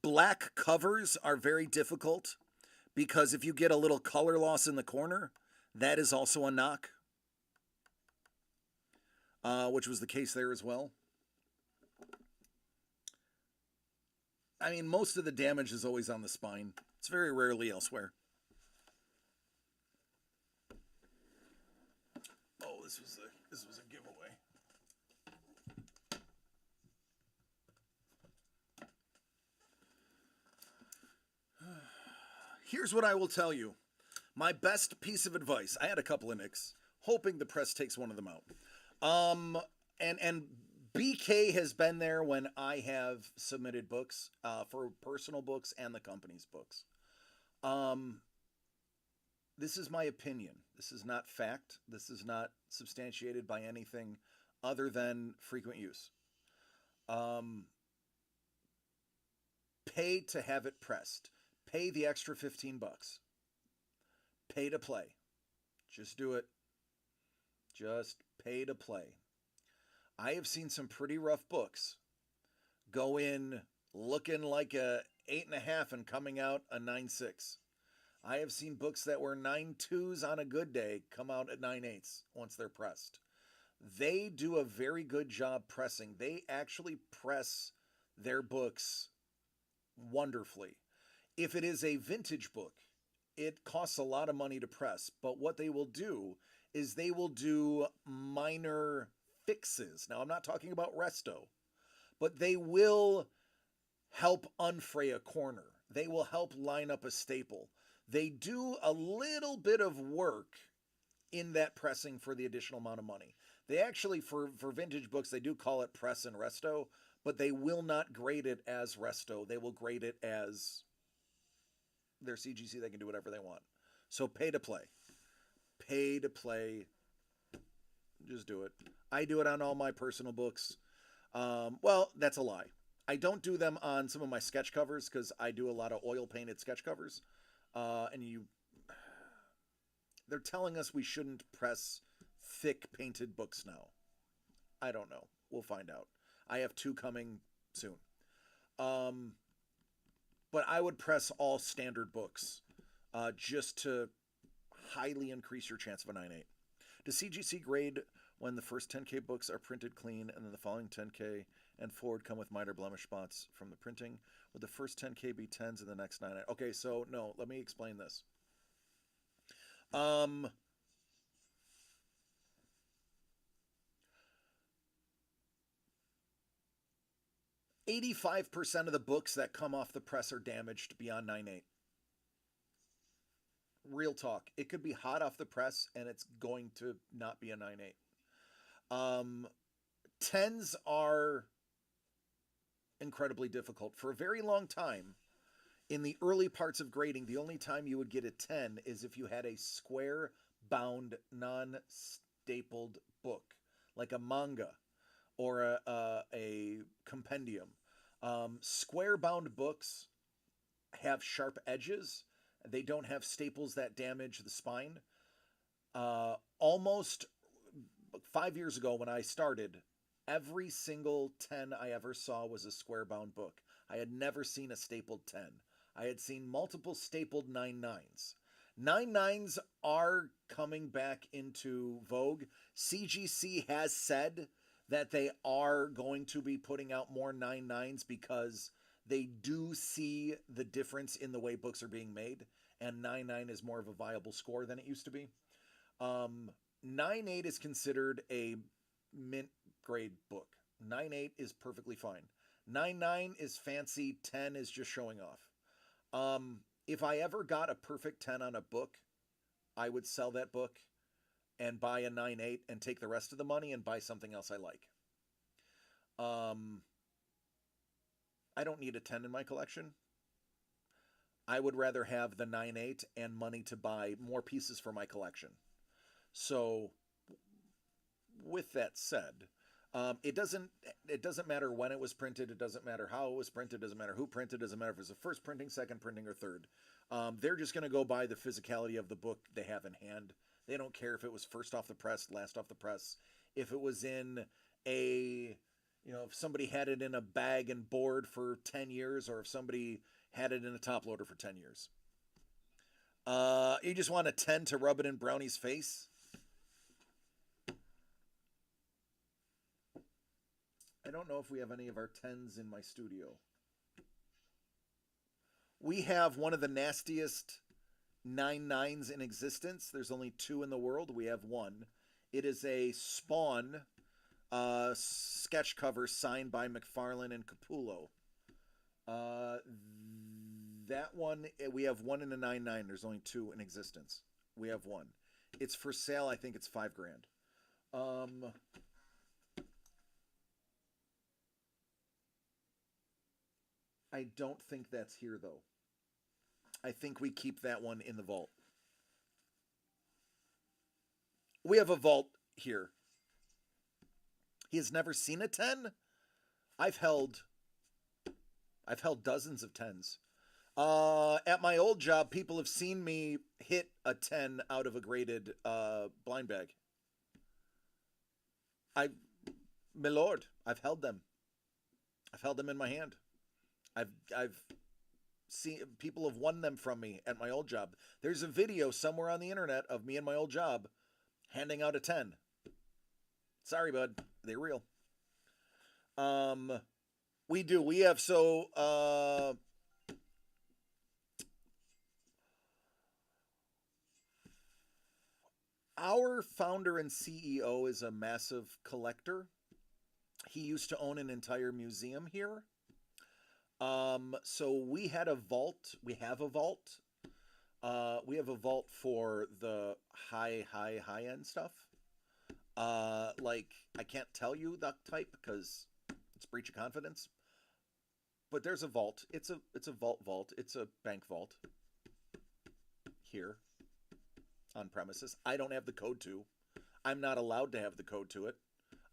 Black covers are very difficult because if you get a little color loss in the corner, that is also a knock, which was the case there as well. I mean, most of the damage is always on the spine. It's very rarely elsewhere. Oh, this was a giveaway. Here's what I will tell you. My best piece of advice. I had a couple of nicks, hoping the press takes one of them out. And BK has been there when I have submitted books for personal books and the company's books. this is my opinion. This is not fact. This is not substantiated by anything other than frequent use. Pay to have it pressed. Pay the extra $15. Pay to play. Just do it. Just pay to play. I have seen some pretty rough books go in looking like a 8.5 and coming out a 9.6. I have seen books that were 9.2s on a good day come out at 9.8s once they're pressed. They do a very good job pressing. They actually press their books wonderfully. If it is a vintage book, it costs a lot of money to press, but what they will do is they will do minor fixes. Now, I'm not talking about resto, but they will help unfray a corner. They will help line up a staple. They do a little bit of work in that pressing for the additional amount of money. They actually, for vintage books, they do call it press and resto, but they will not grade it as resto. They will grade it as their CGC. They can do whatever they want. So pay to play. Pay to play. Just do it. I do it on all my personal books. Well, that's a lie. I don't do them on some of my sketch covers because I do a lot of oil painted sketch covers. They're telling us we shouldn't press thick painted books now. I don't know. We'll find out. I have 2 coming soon. But I would press all standard books just to highly increase your chance of a 9.8. Does CGC grade when the first 10K books are printed clean and then the following 10K and forward come with minor blemish spots from the printing? Would the first 10K be 10s and the next 9? Okay, so no, let me explain this. 85% of the books that come off the press are damaged beyond 9.8. Real talk. It could be hot off the press and it's going to not be a 9.8. 10s are incredibly difficult. For a very long time, in the early parts of grading, the only time you would get a 10 is if you had a square bound, non-stapled book, like a manga or a compendium. Square bound books have sharp edges. They don't have staples that damage the spine. Almost 5 years ago when I started, every single 10 I ever saw was a square bound book. I had never seen a stapled 10. I had seen multiple stapled 9.9s. 9.9s are coming back into vogue. CGC has said that they are going to be putting out more 9.9s because they do see the difference in the way books are being made, and 9.9 is more of a viable score than it used to be. 9.8 is considered a mint grade book. 9.8 is perfectly fine. 9.9 is fancy. 10 is just showing off. If I ever got a perfect 10 on a book, I would sell that book and buy a 9.8 and take the rest of the money and buy something else I like. I don't need a 10 in my collection. I would rather have the 9.8 and money to buy more pieces for my collection. So, with that said, it doesn't matter when it was printed. It doesn't matter how it was printed. It doesn't matter who printed. It doesn't matter if it's the first printing, second printing, or third. They're just going to go by the physicality of the book they have in hand. They don't care if it was first off the press, last off the press. If it was in if somebody had it in a bag and board for 10 years, or if somebody had it in a top loader for 10 years. You just want a 10 to rub it in Brownie's face? I don't know if we have any of our 10s in my studio. We have one of the nastiest 9.9s in existence. There's only 2 in the world. We have one. It is a Spawn sketch cover signed by McFarlane and Capullo. That one, we have one in a 9.9. There's only 2 in existence. We have one. It's for sale. I think it's $5,000. I don't think that's here, though. I think we keep that one in the vault. we have a vault here. He has never seen a 10? I've held dozens of 10s. At my old job, people have seen me hit a 10 out of a graded blind bag. My lord, I've held them. I've held them in my hand. I've seen people have won them from me at my old job. There's a video somewhere on the internet of me and my old job handing out a 10. Sorry, bud. They're real. We do. We have our founder and CEO is a massive collector. He used to own an entire museum here. So we had a vault. We have a vault. We have a vault for the high end stuff. Like, I can't tell you that type because it's breach of confidence. But there's a vault. It's a vault. It's a bank vault here on premises. I don't have the code to. I'm not allowed to have the code to it.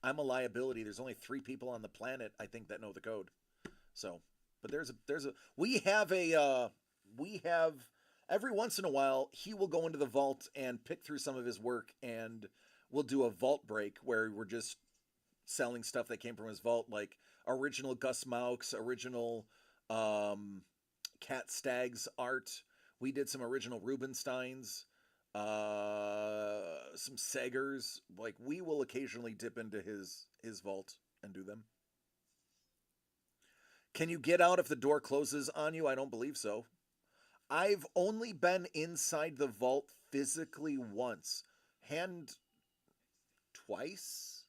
I'm a liability. There's only 3 people on the planet, I think, that know the code. So, but we have every once in a while, he will go into the vault and pick through some of his work, and we'll do a vault break where we're just selling stuff that came from his vault, like original Gus Maux, original Cat Staggs art. We did some original Rubinsteins, some Sagers. Like, we will occasionally dip into his vault and do them. Can you get out if the door closes on you? I don't believe so. I've only been inside the vault physically once. Twice.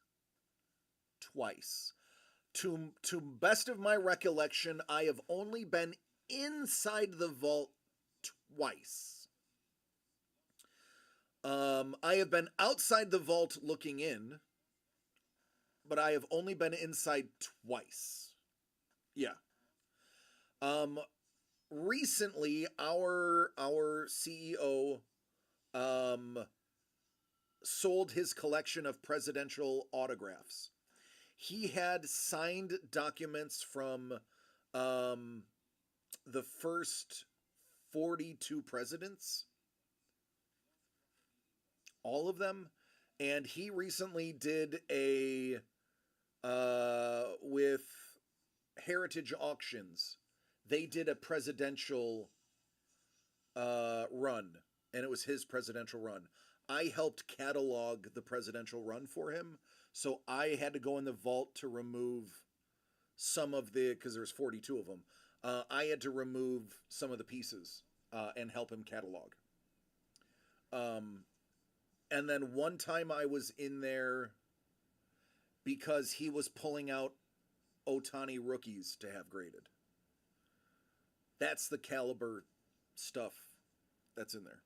To best of my recollection, I have only been inside the vault twice. I have been outside the vault looking in, but I have only been inside twice. Yeah. Recently, our CEO sold his collection of presidential autographs. He had signed documents from the first 42 presidents, all of them, and he recently did a with Heritage Auctions. They did a presidential run, and it was his presidential run. I helped catalog the presidential run for him, so I had to go in the vault to remove some of because there was 42 of them. I had to remove some of the pieces and help him catalog. And then one time I was in there because he was pulling out Ohtani rookies to have graded. That's the caliber stuff that's in there.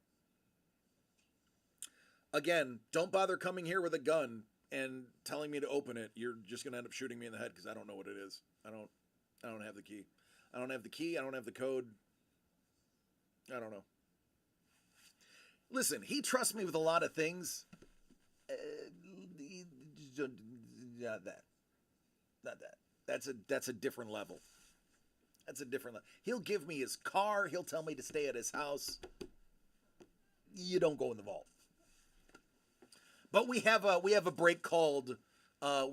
Again, don't bother coming here with a gun and telling me to open it. You're just going to end up shooting me in the head because I don't know what it is. I don't have the key. I don't have the key. I don't have the code. I don't know. Listen, he trusts me with a lot of things. Not that. That's a different level. That's a different level. He'll give me his car. He'll tell me to stay at his house. You don't go in the vault. But we have a break called from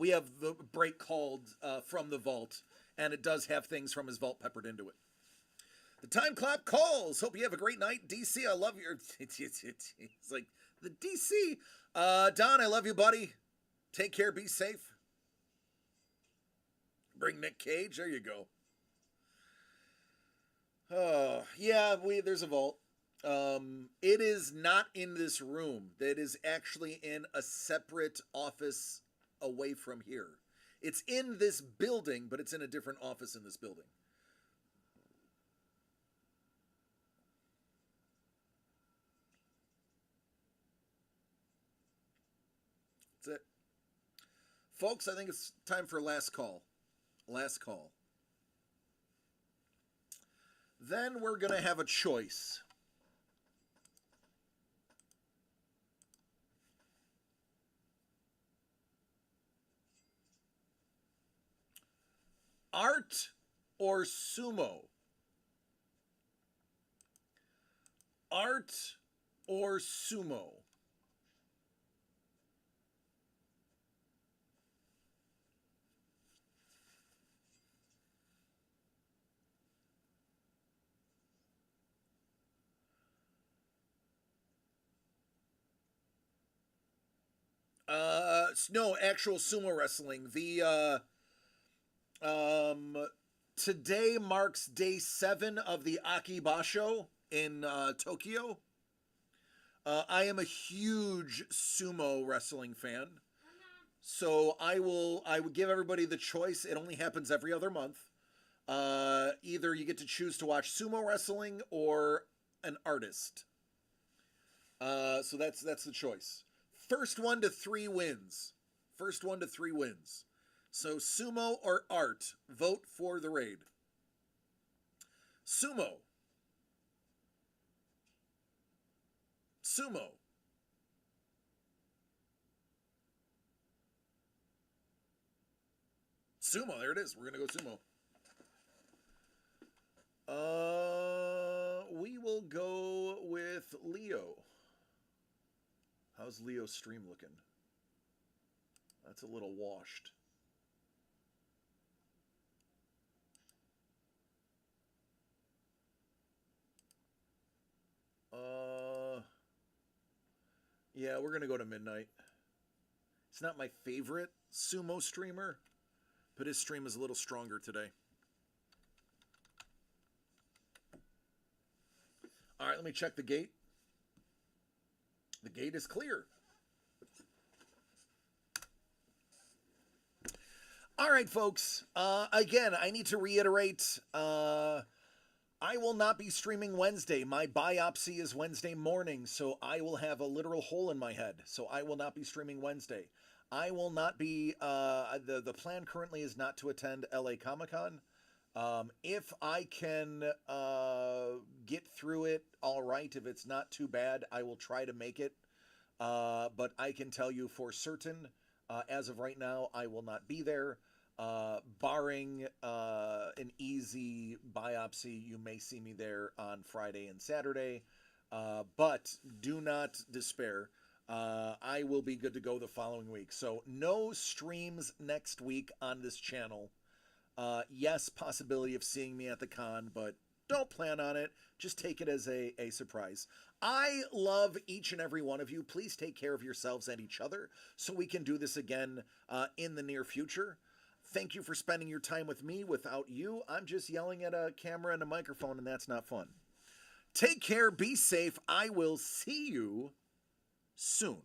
the vault, and it does have things from his vault peppered into it. The time clock calls. Hope you have a great night, DC. I love your. It's like the DC. Don, I love you, buddy. Take care. Be safe. Bring Nick Cage. There you go. Oh yeah, there's a vault. It is not in this room. That is actually in a separate office away from here. It's in this building, but it's in a different office in this building. That's it. Folks, I think it's time for last call. Last call. Then we're going to have a choice. Art or sumo? Art or sumo? No, actual sumo wrestling. Today marks day 7 of the Akibasho in Tokyo. I am a huge sumo wrestling fan, so I would give everybody the choice. It only happens every other month. Either you get to choose to watch sumo wrestling or an artist. So that's the choice. First 1 to 3 wins. First 1 to 3 wins. So sumo or art, vote for the raid. Sumo. Sumo. Sumo, there it is. We're going to go sumo. We will go with Leo. How's Leo's stream looking? That's a little washed. Yeah, we're going to go to midnight. It's not my favorite sumo streamer, but his stream is a little stronger today. All right, let me check the gate. The gate is clear. All right, folks. Again, I need to reiterate, I will not be streaming Wednesday. My biopsy is Wednesday morning, so I will have a literal hole in my head. So I will not be streaming Wednesday. I will not be, the plan currently is not to attend LA Comic-Con. If I can get through it, all right. If it's not too bad, I will try to make it. But I can tell you for certain, as of right now, I will not be there. Barring an easy biopsy, you may see me there on Friday and Saturday. But do not despair. I will be good to go the following week. So no streams next week on this channel. Yes, possibility of seeing me at the con, but don't plan on it. Just take it as a surprise. I love each and every one of you. Please take care of yourselves and each other so we can do this again in the near future. Thank you for spending your time with me. Without you, I'm just yelling at a camera and a microphone, and that's not fun. Take care. Be safe. I will see you soon.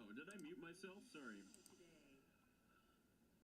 Oh, did I mute myself? Sorry.